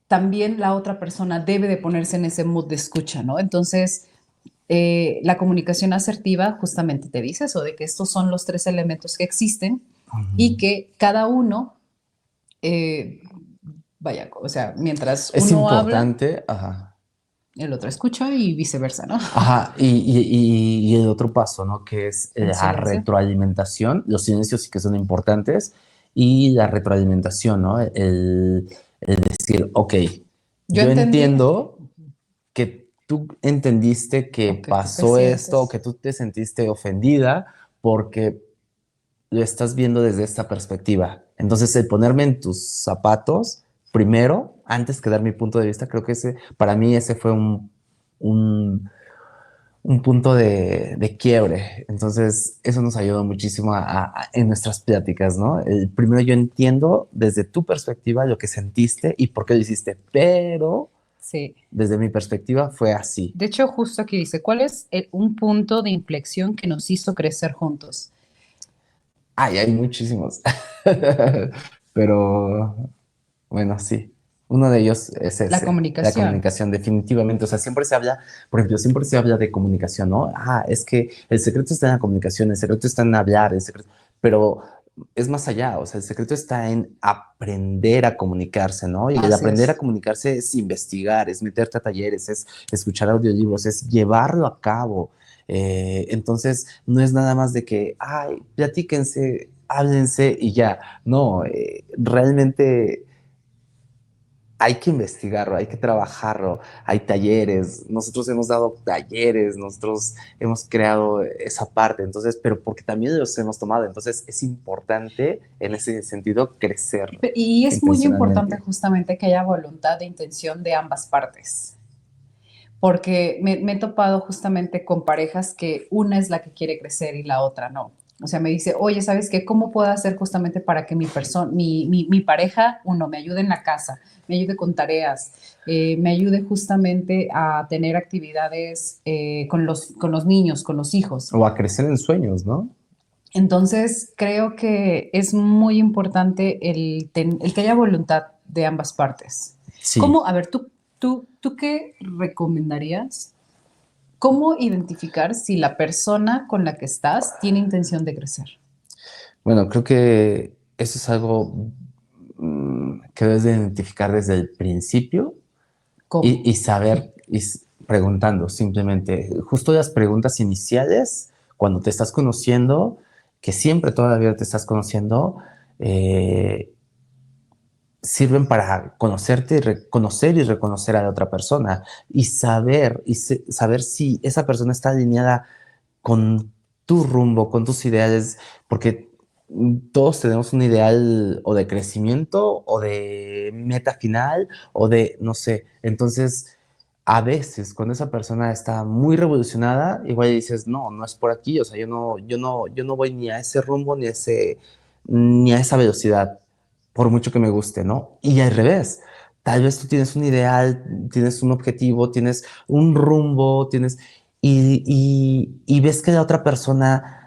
también la otra persona debe de ponerse en ese mood de escucha, ¿no? Entonces, La comunicación asertiva justamente te dice eso, de que estos son los tres elementos que existen y Ujú. que cada uno, eh, vaya, o sea, mientras Es uno habla, importante, ajá. el otro escucha y viceversa, ¿no? Ajá, y el otro paso, ¿no? Que es El la silencio. retroalimentación. Los silencios sí que son importantes. Y la retroalimentación, ¿no? El decir, ok, Yo yo entendí, entiendo que tú entendiste que o que tú te pasó esto, o sientes. que tú te sentiste ofendida porque lo estás viendo desde esta perspectiva. Entonces, el ponerme en tus zapatos, primero, antes que dar mi punto de vista, creo que para mí ese fue un, un punto de quiebre. Entonces, eso nos ayudó muchísimo en nuestras pláticas, ¿no? Primero yo entiendo desde tu perspectiva lo que sentiste y por qué lo hiciste, pero Sí. desde mi perspectiva fue así. De hecho, justo aquí dice, ¿cuál es un punto de inflexión que nos hizo crecer juntos? Ay, hay muchísimos. Pero bueno, sí. Uno de ellos es La ese, la comunicación. comunicación, definitivamente. O sea, siempre se habla, por ejemplo, siempre se habla de comunicación, ¿no? Ah, es que el secreto está en la comunicación, el secreto está en hablar, el secreto, pero es más allá, o sea, el secreto está en aprender a comunicarse, ¿no? Y el Así aprender a es. comunicarse es investigar, es meterte a talleres, es escuchar audiolibros, es llevarlo a cabo. Entonces, no es nada más de que, ay, platíquense, háblense y ya. No, realmente hay que investigarlo, hay que trabajarlo, hay talleres, nosotros hemos dado talleres, nosotros hemos creado esa parte, entonces, pero porque también los hemos tomado, entonces es importante en ese sentido crecer Y es muy importante intencionalmente. justamente que haya voluntad e intención de ambas partes, porque me he topado justamente con parejas que una es la que quiere crecer y la otra no. O sea, me dice, oye, ¿sabes qué? ¿Cómo puedo hacer justamente para que mi pareja, uno, me ayude en la casa, me ayude con tareas, me ayude justamente a tener actividades con los niños, con los hijos? O a crecer en sueños, ¿no? Entonces, creo que es muy importante el que haya voluntad de ambas partes. Sí. ¿Cómo, a ver, tú qué recomendarías? ¿Cómo identificar si la persona con la que estás tiene intención de crecer? Bueno, creo que eso es algo que debes de identificar desde el principio ¿Cómo? y saber, preguntando simplemente, justo las preguntas iniciales, cuando te estás conociendo, que siempre todavía te estás conociendo, eh, sirven para conocerte y reconocer y reconocer a la otra persona y saber, saber si esa persona está alineada con tu rumbo, con tus ideales, porque todos tenemos un ideal o de crecimiento o de meta final o de, no sé, entonces a veces cuando esa persona está muy revolucionada, igual dices, no, no es por aquí, o sea, yo no voy ni a ese rumbo ni a esa velocidad, por mucho que me guste, ¿no? Y al revés, tal vez tú tienes un ideal, tienes un objetivo, tienes un rumbo, y ves que la otra persona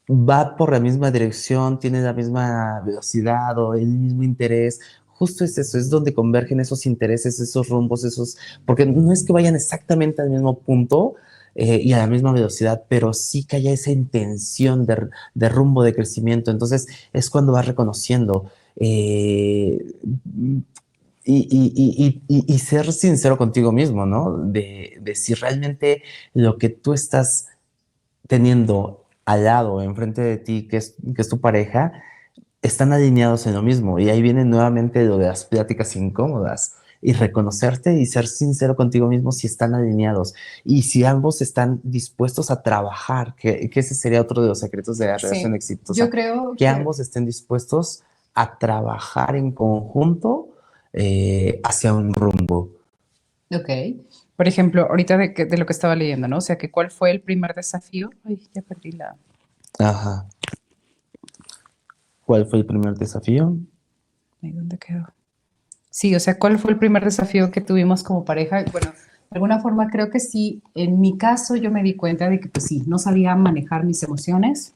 va por la misma dirección, tiene la misma velocidad o el mismo interés. Justo es eso, es donde convergen esos intereses, esos rumbos, porque no es que vayan exactamente al mismo punto y a la misma velocidad, pero sí que haya esa intención de rumbo, de crecimiento. Entonces es cuando vas reconociendo. Y ser sincero contigo mismo, ¿no? De si realmente lo que tú estás teniendo al lado, enfrente de ti, que es tu pareja, están alineados en lo mismo. Y ahí viene nuevamente lo de las pláticas incómodas. Y reconocerte y ser sincero contigo mismo si están alineados. Y si ambos están dispuestos a trabajar, que ese sería otro de los secretos de la relación Sí, yo exitosa, creo que que, ambos estén dispuestos a trabajar en conjunto hacia un rumbo. ok. Por ejemplo, ahorita de lo que estaba leyendo, ¿no? O sea, que ¿cuál fue el primer desafío? Ay, ya perdí la... Ajá. ¿Cuál fue el primer desafío? Ay, ¿dónde quedó? Sí, o sea, ¿cuál fue el primer desafío que tuvimos como pareja? Bueno, de alguna forma creo que sí, en mi caso yo me di cuenta de que pues sí, no sabía manejar mis emociones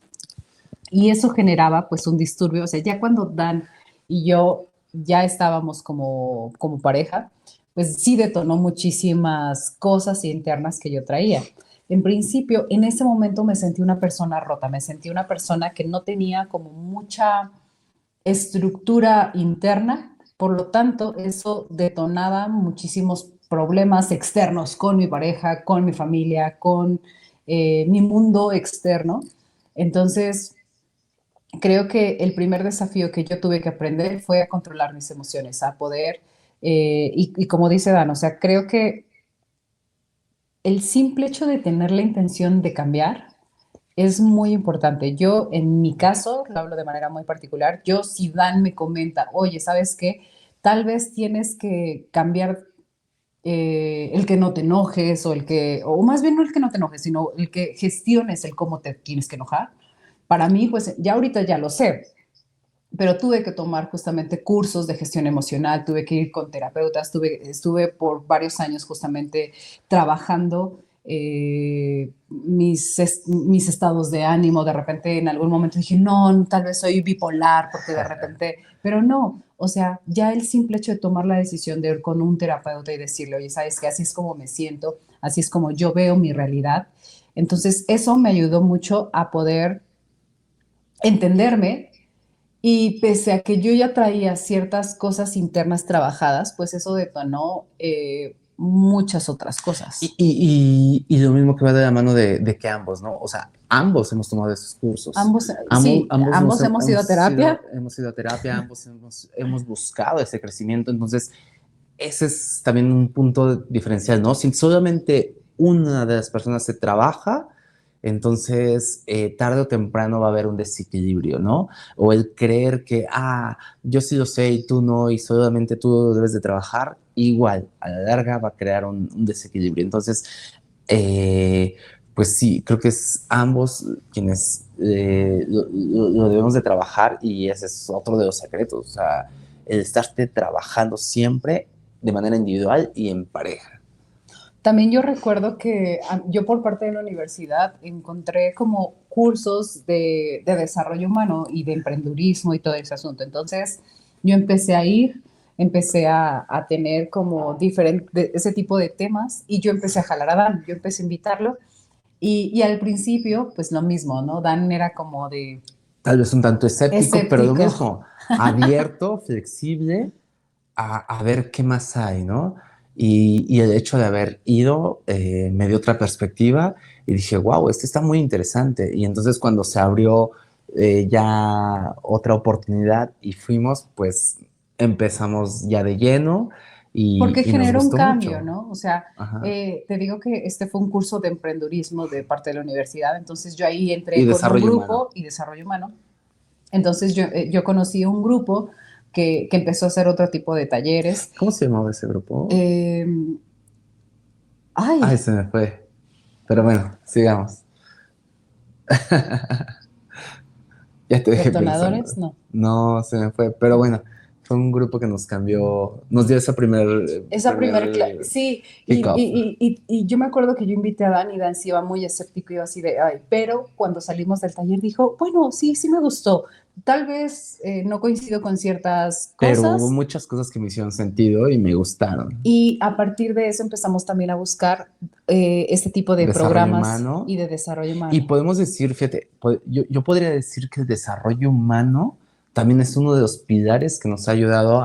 y eso generaba pues un disturbio, o sea, ya cuando Dan y yo ya estábamos como pareja, pues sí detonó muchísimas cosas internas que yo traía. en principio, en ese momento me sentí una persona rota, me sentí una persona que no tenía como mucha estructura interna, por lo tanto, eso detonaba muchísimos problemas externos con mi pareja, con mi familia, con mi mundo externo. Entonces, creo que el primer desafío que yo tuve que aprender fue a controlar mis emociones, a poder, y como dice Dan, o sea, creo que el simple hecho de tener la intención de cambiar es muy importante. Yo, en mi caso, lo hablo de manera muy particular, yo si Dan me comenta, oye, ¿sabes qué? Tal vez tienes que cambiar el que no te enojes o el que, o más bien no el que no te enojes, sino el que gestiones el cómo te tienes que enojar. Para mí, pues ya ahorita ya lo sé, pero tuve que tomar justamente cursos de gestión emocional, tuve que ir con terapeutas, estuve por varios años justamente trabajando mis estados de ánimo. De repente en algún momento dije, no, tal vez soy bipolar, porque de repente, pero no, o sea, ya el simple hecho de tomar la decisión de ir con un terapeuta y decirle, oye, ¿sabes qué? Así es como me siento, así es como yo veo mi realidad. Entonces, eso me ayudó mucho a poder entenderme, y pese a que yo ya traía ciertas cosas internas trabajadas, pues eso detonó muchas otras cosas. Y lo mismo que va de la mano de que ambos, ¿no? O sea, ambos hemos tomado esos cursos. Ambos, sí, Ambos ambos hemos ido a terapia. hemos ido a terapia, ambos hemos buscado ese crecimiento. Entonces, ese es también un punto diferencial, ¿no? Si solamente una de las personas se trabaja, entonces tarde o temprano va a haber un desequilibrio, ¿no? O el creer que, yo sí lo sé y tú no, y solamente tú lo debes de trabajar, igual, a la larga va a crear un desequilibrio. Entonces, eh, pues sí, creo que es ambos quienes lo debemos de trabajar, y ese es otro de los secretos, o sea, el estarte trabajando siempre de manera individual y en pareja. También yo recuerdo que yo por parte de la universidad encontré como cursos de desarrollo humano y de emprendurismo y todo ese asunto. Entonces yo empecé a ir, empecé a tener como diferente, ese tipo de temas, y yo empecé a jalar a Dan, yo empecé a invitarlo, y al principio pues lo mismo, ¿no? Dan era como de Tal vez un tanto escéptico, pero lo escéptico. mismo, abierto, flexible, a ver qué más hay, ¿no? Y el hecho de haber ido me dio otra perspectiva y dije, wow, esto está muy interesante. Y entonces cuando se abrió ya otra oportunidad y fuimos, pues empezamos ya de lleno Porque y nos generó un gustó cambio, mucho. ¿no? O sea, Ajá. te digo que este fue un curso de emprendurismo de parte de la universidad, entonces yo ahí Y entré con un desarrollo humano. grupo y desarrollo humano. Entonces yo conocí un grupo que empezó a hacer otro tipo de talleres. ¿Cómo se llamaba ese grupo? Eh, Ay, ay, se me fue. Pero bueno, sigamos. Ya te dejé detonadores, pensando. no. No, se me fue. Pero bueno, fue un grupo que nos cambió, nos dio esa Esa primer primer sí, kickoff. y yo me acuerdo que yo invité a Dan, y Dan sí iba muy escéptico, iba así de, ay, pero cuando salimos del taller dijo, bueno, sí, sí me gustó, tal vez no coincido con ciertas Pero hubo cosas, muchas cosas que me hicieron sentido y me gustaron. y a partir de eso empezamos también a buscar este tipo de Desarrollo programas humano. y de desarrollo Y humano. podemos decir, fíjate, yo podría decir que el desarrollo humano también es uno de los pilares que nos ha ayudado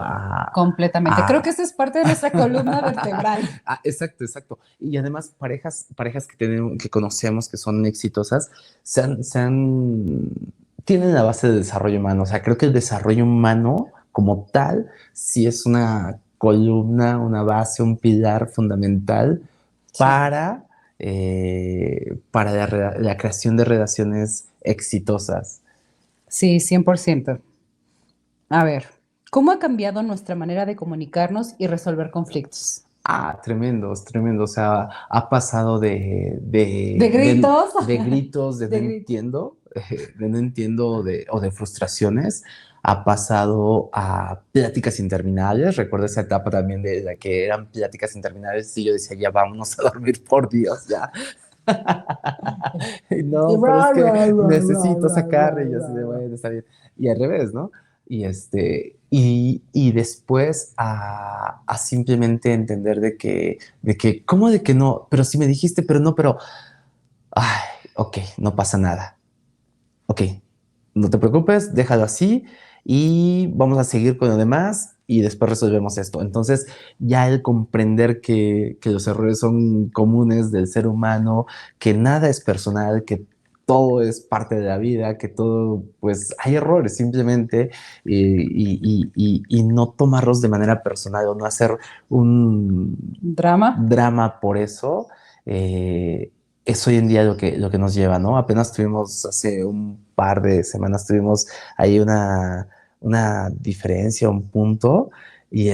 Completamente. Creo que a esta es parte de nuestra columna vertebral. exacto, exacto. Y además, parejas que tenemos, que conocemos, que son exitosas, tienen la base de desarrollo humano. O sea, creo que el desarrollo humano como tal sí es una columna, una base, un pilar fundamental Sí, para, para la creación de relaciones exitosas. sí, 100%. A ver, ¿cómo ha cambiado nuestra manera de comunicarnos y resolver conflictos? Tremendos, tremendo. O sea, ha pasado De gritos, de gritos, de no de gritos. entiendo, de no entiendo o de frustraciones, ha pasado a pláticas interminables. Recuerdo esa etapa también de la que eran pláticas interminables y yo decía, ya vámonos a dormir, por Dios, ya. Y No, pero es que necesito sacar y yo así de, bueno, está bien. Y al revés, ¿no? Y después a simplemente entender de que, ¿cómo de que no? Pero si me dijiste, pero no, pero Ay, ok, no pasa nada. Ok, no te preocupes, déjalo así y vamos a seguir con lo demás y después resolvemos esto. Entonces, ya el comprender que los errores son comunes del ser humano, que nada es personal, que todo es parte de la vida, que todo, pues hay errores simplemente y no tomarlos de manera personal o no hacer un Drama. drama por eso. eh, es hoy en día lo que nos lleva, ¿no? Apenas tuvimos, hace un par de semanas, tuvimos ahí una diferencia, un punto, y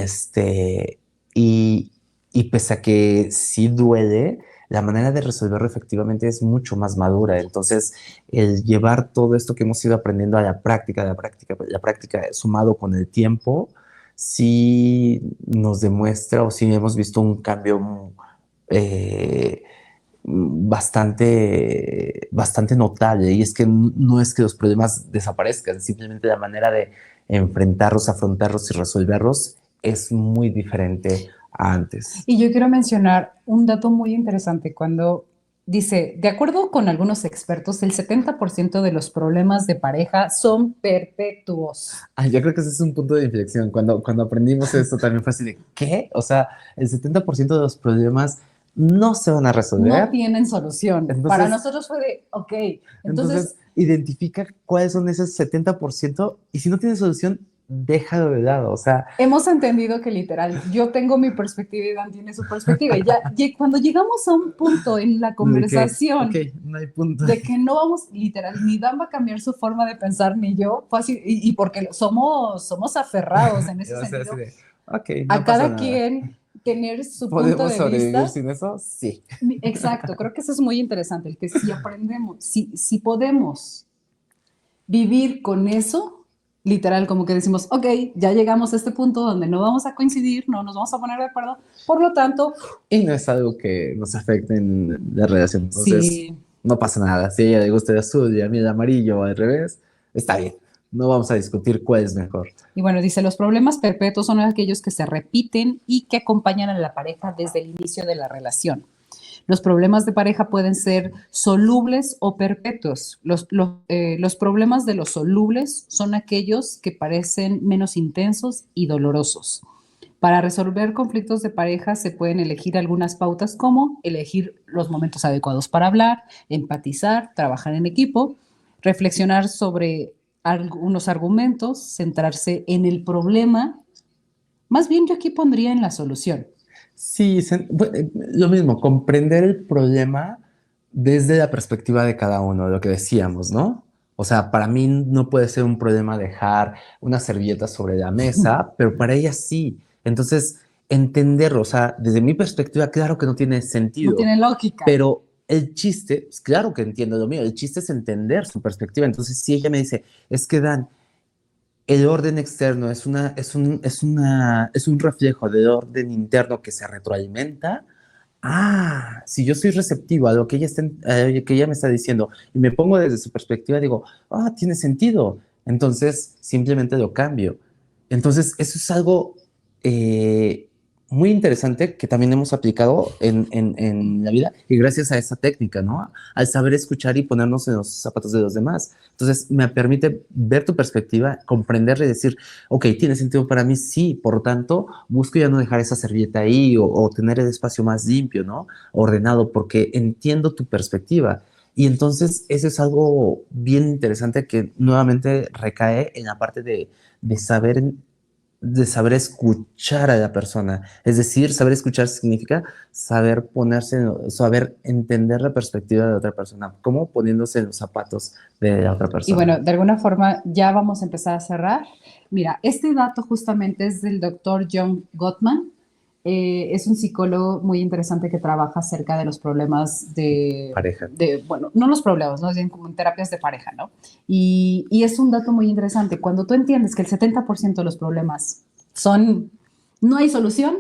y, y pese a que sí duele, la manera de resolverlo efectivamente es mucho más madura. Entonces, el llevar todo esto que hemos ido aprendiendo a la práctica, sumado con el tiempo, sí nos demuestra o sí hemos visto un cambio eh, bastante notable. Y es que no es que los problemas desaparezcan, simplemente la manera de enfrentarlos, afrontarlos y resolverlos es muy diferente a antes. Y yo quiero mencionar un dato muy interesante cuando dice, de acuerdo con algunos expertos, el 70% de los problemas de pareja son perpetuos. Ay, yo creo que ese es un punto de inflexión. Cuando aprendimos esto también fue así de, ¿qué? O sea, el 70% de los problemas no se van a No resolver. tienen solución. Para Entonces, nosotros fue de, ok, entonces Entonces, identifica cuáles son esos 70% y si no tiene solución, déjalo de lado. O sea, hemos entendido que literal, yo tengo mi perspectiva y Dan tiene su perspectiva. Y ya, cuando llegamos a un punto en la de que, ok, conversación no hay punto. de que no vamos, literal, ni Dan va a cambiar su forma de pensar, ni yo, fue así, y porque somos aferrados en Y ese va a ser así sentido, de, ok, a no pasa cada nada. quien tener su punto ¿Podemos de sobrevivir vista. sin eso? Sí. Exacto, creo que eso es muy interesante, el que si aprendemos, si podemos vivir con eso, literal, como que decimos, ok, ya llegamos a este punto donde no vamos a coincidir, no nos vamos a poner de acuerdo, por lo tanto, Y no es algo que nos afecte en la relación. Entonces, sí. no pasa nada. Si a ella le gusta el azul y a mí el amarillo o al revés, está bien. No vamos a discutir cuál es mejor. Y bueno, dice, los problemas perpetuos son aquellos que se repiten y que acompañan a la pareja desde el inicio de la relación. Los problemas de pareja pueden ser solubles o perpetuos. Los problemas de los solubles son aquellos que parecen menos intensos y dolorosos. Para resolver conflictos de pareja se pueden elegir algunas pautas como elegir los momentos adecuados para hablar, empatizar, trabajar en equipo, reflexionar sobre algunos argumentos, centrarse en el problema. Más bien yo aquí pondría en la solución. Sí, lo mismo, comprender el problema desde la perspectiva de cada uno, lo que decíamos, ¿no? O sea, para mí no puede ser un problema dejar una servilleta sobre la mesa, pero para ella sí. Entonces, entenderlo, o sea, desde mi perspectiva, claro que no tiene No sentido, tiene lógica. pero el chiste, pues, claro que entiendo lo mío, el chiste es entender su perspectiva. Entonces, si ella me dice, es que Dan, el orden externo es un reflejo del orden interno que se retroalimenta. Ah, si yo soy receptivo a lo que a lo que ella me está diciendo y me pongo desde su perspectiva, digo, ah, tiene sentido. Entonces, simplemente lo cambio. Entonces, eso es algo eh, muy interesante que también hemos aplicado en la vida y gracias a esa técnica, ¿no? Al saber escuchar y ponernos en los zapatos de los demás. Entonces, me permite ver tu perspectiva, comprenderla y decir, ok, tiene sentido para mí, sí, por lo tanto, busco ya no dejar esa servilleta ahí o tener el espacio más limpio, ¿no? Ordenado, porque entiendo tu perspectiva. Y entonces, eso es algo bien interesante que nuevamente recae en la parte de saber de saber escuchar a la persona. Es decir, saber escuchar significa saber ponerse, saber entender la perspectiva de otra persona, como poniéndose en los zapatos de la otra Y persona. bueno, de alguna forma ya vamos a empezar a cerrar. Mira, este dato justamente es del doctor John Gottman. Es un psicólogo muy interesante que trabaja acerca de los problemas Pareja. bueno, no los problemas, no bien como en terapias de pareja, ¿no? Y es un dato muy interesante. Cuando tú entiendes que el 70% de los problemas son, no hay solución,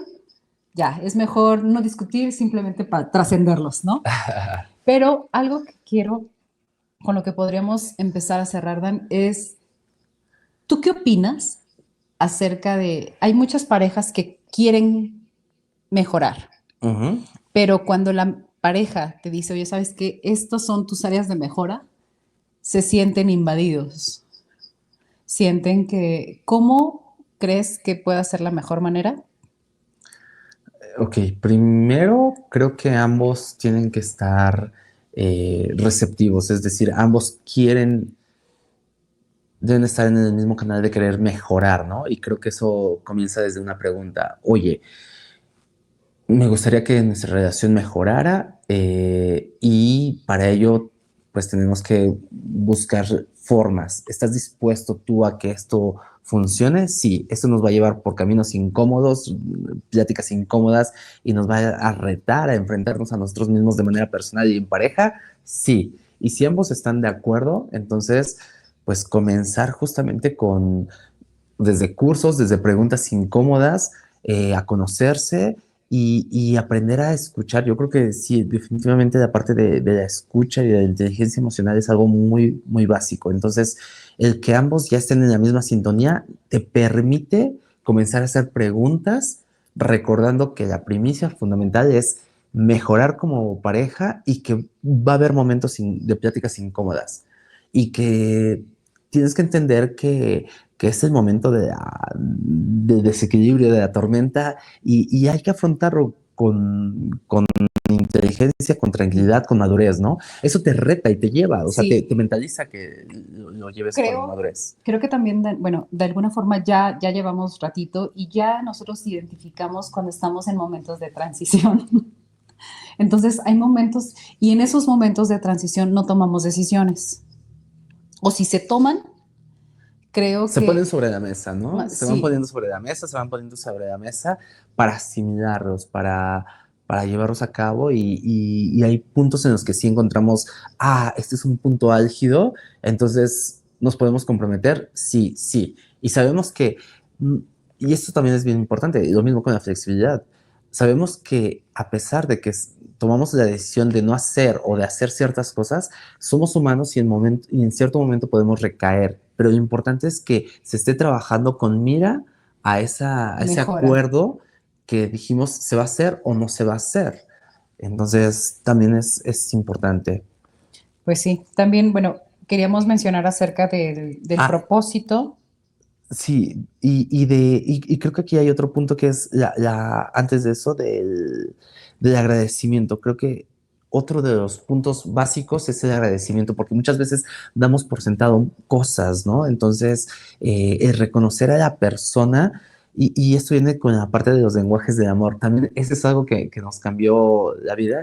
ya, es mejor no discutir, simplemente para trascenderlos, ¿no? Pero algo que quiero, con lo que podríamos empezar a cerrar, Dan, es, ¿tú qué opinas acerca de, hay muchas parejas que quieren mejorar, Ujú. pero cuando la pareja te dice, oye, ¿sabes qué? Estas son tus áreas de mejora, se sienten invadidos. Sienten que, ¿cómo crees que pueda ser la mejor manera? Ok, primero creo que ambos tienen que estar receptivos, es decir, ambos deben estar en el mismo canal de querer mejorar, ¿no? Y creo que eso comienza desde una pregunta, oye, me gustaría que nuestra relación mejorara y para ello pues tenemos que buscar formas. ¿Estás dispuesto tú a que esto funcione? Sí, esto nos va a llevar por caminos incómodos, pláticas incómodas y nos va a retar a enfrentarnos a nosotros mismos de manera personal y en pareja. Sí, y si ambos están de acuerdo, entonces pues comenzar justamente con desde cursos, desde preguntas incómodas, a conocerse y aprender a escuchar. Yo creo que sí, definitivamente la parte de la escucha y de la inteligencia emocional es algo muy, muy básico. Entonces, el que ambos ya estén en la misma sintonía te permite comenzar a hacer preguntas, recordando que la primicia fundamental es mejorar como pareja y que va a haber momentos de pláticas incómodas y que tienes que entender que es el momento de desequilibrio, de la tormenta, y hay que afrontarlo con inteligencia, con tranquilidad, con madurez, ¿no? Eso te reta y te lleva, o sea, Sí, te mentaliza que lo lleves con creo, madurez. creo que también, bueno, de alguna forma ya llevamos ratito y ya nosotros identificamos cuando estamos en momentos de transición. Entonces hay momentos y en esos momentos de transición no tomamos decisiones. O si se toman, creo Se ponen que sobre la mesa, ¿no? Se van sí, poniendo sobre la mesa, se van poniendo sobre la mesa para asimilarlos, para llevarlos a cabo y hay puntos en los que sí encontramos, este es un punto álgido, entonces nos podemos comprometer, sí, sí. Y sabemos que, mm, y esto también es bien importante, y lo mismo con la flexibilidad, sabemos que a pesar de que tomamos la decisión de no hacer o de hacer ciertas cosas, somos humanos y en cierto momento podemos recaer, pero lo importante es que se esté trabajando con mira a ese mejora. acuerdo que dijimos se va a hacer o no se va a hacer. Entonces, también es importante. Pues sí, también, bueno, queríamos mencionar acerca del Ah, propósito. sí, y creo que aquí hay otro punto que es antes de eso, del agradecimiento. Creo que otro de los puntos básicos es el agradecimiento, porque muchas veces damos por sentado cosas, ¿no? Entonces, el reconocer a la persona, y esto viene con la parte de los lenguajes del amor, también eso es algo que nos cambió la vida,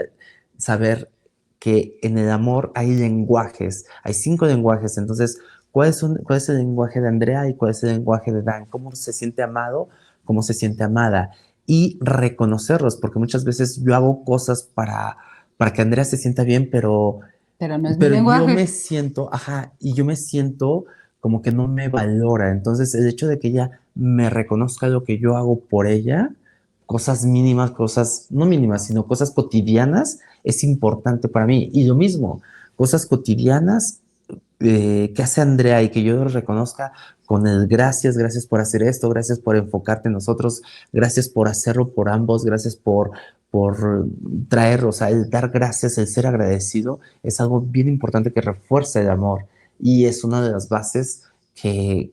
saber que en el amor hay lenguajes, hay 5 lenguajes, entonces cuál es el lenguaje de Andrea y cuál es el lenguaje de Dan, cómo se siente amado, cómo se siente amada y reconocerlos, porque muchas veces yo hago cosas para que Andrea se sienta bien, Pero no es mi pero yo me lenguaje. siento, ajá, y yo me siento como que no me valora. Entonces, el hecho de que ella me reconozca lo que yo hago por ella, cosas mínimas, cosas, no mínimas, sino cosas cotidianas, es importante para mí. Y lo mismo, cosas cotidianas que hace Andrea y que yo lo reconozca con el gracias, gracias por hacer esto, gracias por enfocarte en nosotros, gracias por hacerlo por ambos, gracias por traer, o sea, el dar gracias, el ser agradecido, es algo bien importante que refuerza el amor y es una de las bases que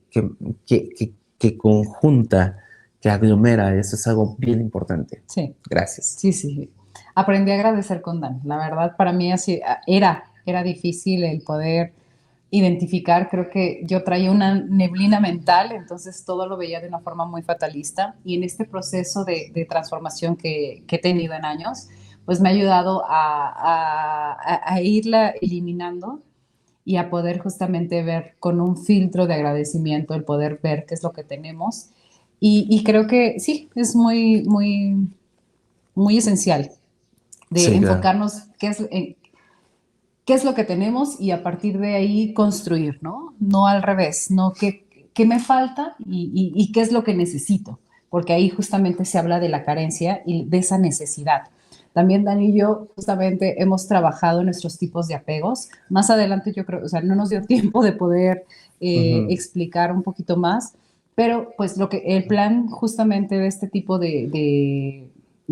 conjunta, que aglomera, eso es algo bien importante. Sí, Gracias. sí, sí. Aprendí a agradecer con Dan. La verdad, para mí así era difícil el poder identificar. Creo que yo traía una neblina mental, entonces todo lo veía de una forma muy fatalista. Y en este proceso de transformación que he tenido en años, pues me ha ayudado a irla eliminando y a poder justamente ver con un filtro de agradecimiento, el poder ver qué es lo que tenemos. Y creo que sí, es muy esencial de Sí, claro. enfocarnos qué es lo que tenemos y a partir de ahí construir, ¿no? No al revés, no qué me falta y qué es lo que necesito, porque ahí justamente se habla de la carencia y de esa necesidad. También Dani y yo justamente hemos trabajado nuestros tipos de apegos. Más adelante yo creo, o sea, no nos dio tiempo de poder Ujú. explicar un poquito más, pero pues el plan justamente de este tipo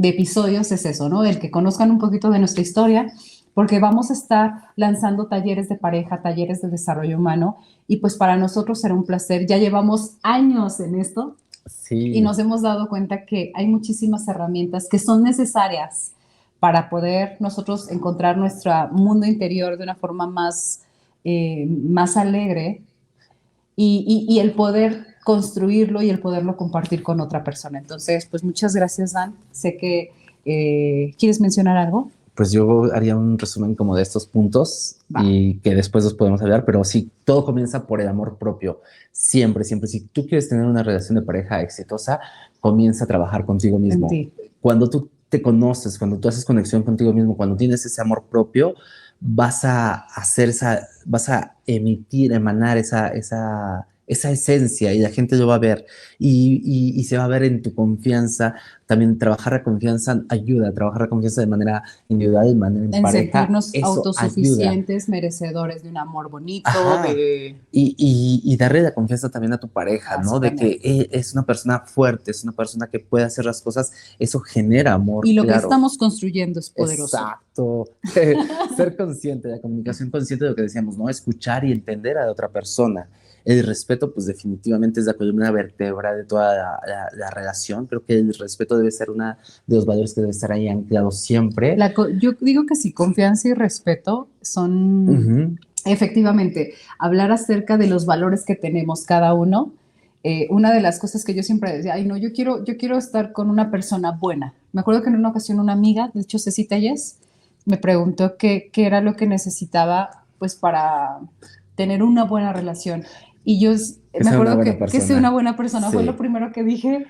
episodios es eso, ¿no? El que conozcan un poquito de nuestra historia, porque vamos a estar lanzando talleres de pareja, talleres de desarrollo humano, y pues para nosotros será un placer. Ya llevamos años en esto y Sí, nos hemos dado cuenta que hay muchísimas herramientas que son necesarias para poder nosotros encontrar nuestro mundo interior de una forma más alegre y el poder construirlo y el poderlo compartir con otra persona. Entonces, pues muchas gracias, Dan. Sé que quieres mencionar algo. pues yo haría un resumen como de estos puntos Va, y que después los podemos hablar, pero sí, todo comienza por el amor propio. Siempre, siempre. Si tú quieres tener una relación de pareja exitosa, comienza a trabajar contigo en mismo. ti. Cuando tú te conoces, cuando tú haces conexión contigo mismo, cuando tienes ese amor propio, vas a hacer vas a emitir, emanar esa esencia y la gente lo va a ver y se va a ver en tu confianza. También trabajar la confianza ayuda, trabajar la confianza de manera individual, de manera en En pareja, sentirnos eso ayuda. autosuficientes, merecedores de un amor bonito, Ajá. de... Y darle la confianza también a tu pareja, Ah, sí, ¿no? De también. que es una persona fuerte, es una persona que puede hacer las cosas, eso genera amor, Y lo que claro. estamos construyendo es poderoso. Exacto. Ser consciente, la comunicación consciente de lo que decíamos, ¿no? Escuchar y entender a la otra persona. El respeto, pues definitivamente es la columna vertebral de toda la relación. Creo que el respeto debe ser uno de los valores que debe estar ahí anclado siempre. Yo digo que sí, confianza y respeto son Ujú. efectivamente hablar acerca de los valores que tenemos cada uno. Una de las cosas que yo siempre decía, ay no, yo quiero estar con una persona buena. Me acuerdo que en una ocasión una amiga, de hecho Ceci Telles, me preguntó qué era lo que necesitaba pues para tener una buena relación. Y yo Que me sea una acuerdo buena que sea una persona. buena persona, fue lo Sí. primero que dije,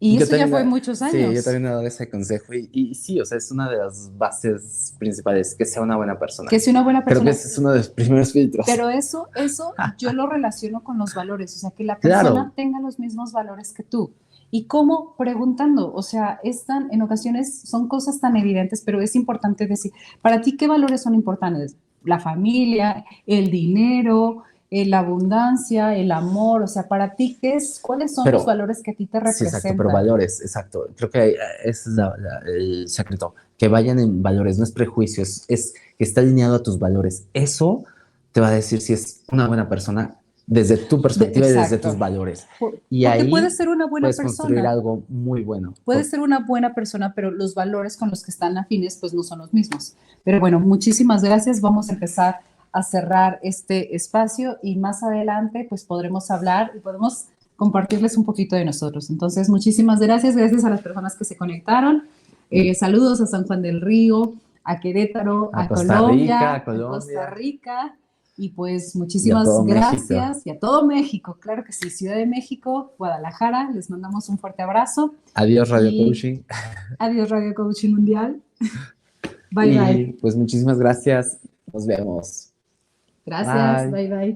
y Yo eso ya también, fue muchos sí, yo años. también he dado ese consejo y sí, o sea, es una de las bases principales, que sea una buena persona. Que sea una buena Creo que persona. ese es uno de los primeros filtros. Pero eso yo lo relaciono con los valores, o sea, que la persona Claro, tenga los mismos valores que tú. ¿Y cómo? Preguntando, o sea, en ocasiones son cosas tan evidentes, pero es importante decir, para ti, ¿qué valores son importantes? La familia, el dinero, la abundancia, el amor, o sea, para ti, ¿cuáles son los pero valores que a ti te sí, exacto, pero representan? valores, exacto. Creo que ese es el secreto, que vayan en valores, no es prejuicios, es que está alineado a tus valores. Eso te va a decir si es una buena persona desde tu perspectiva y desde tus Exacto. valores. Y Porque puede ahí ser una buena puedes construir persona, algo muy bueno. puede ser una buena persona, pero los valores con los que están afines pues no son los mismos. Pero bueno, muchísimas gracias. Vamos a empezar a cerrar este espacio y más adelante pues podremos hablar y podemos compartirles un poquito de nosotros. Entonces, muchísimas gracias. Gracias a las personas que se conectaron. Saludos a San Juan del Río, a Querétaro, A a Costa Rica, Colombia, a a Costa Colombia Rica. Y pues y a muchísimas todo México. gracias y a todo México, claro que sí, Ciudad de México, Guadalajara, les mandamos un fuerte abrazo Adiós, Radio y Coaching. adiós Radio Coaching Mundial. Bye bye. Y pues muchísimas gracias. Nos vemos. Gracias, Bye. bye bye.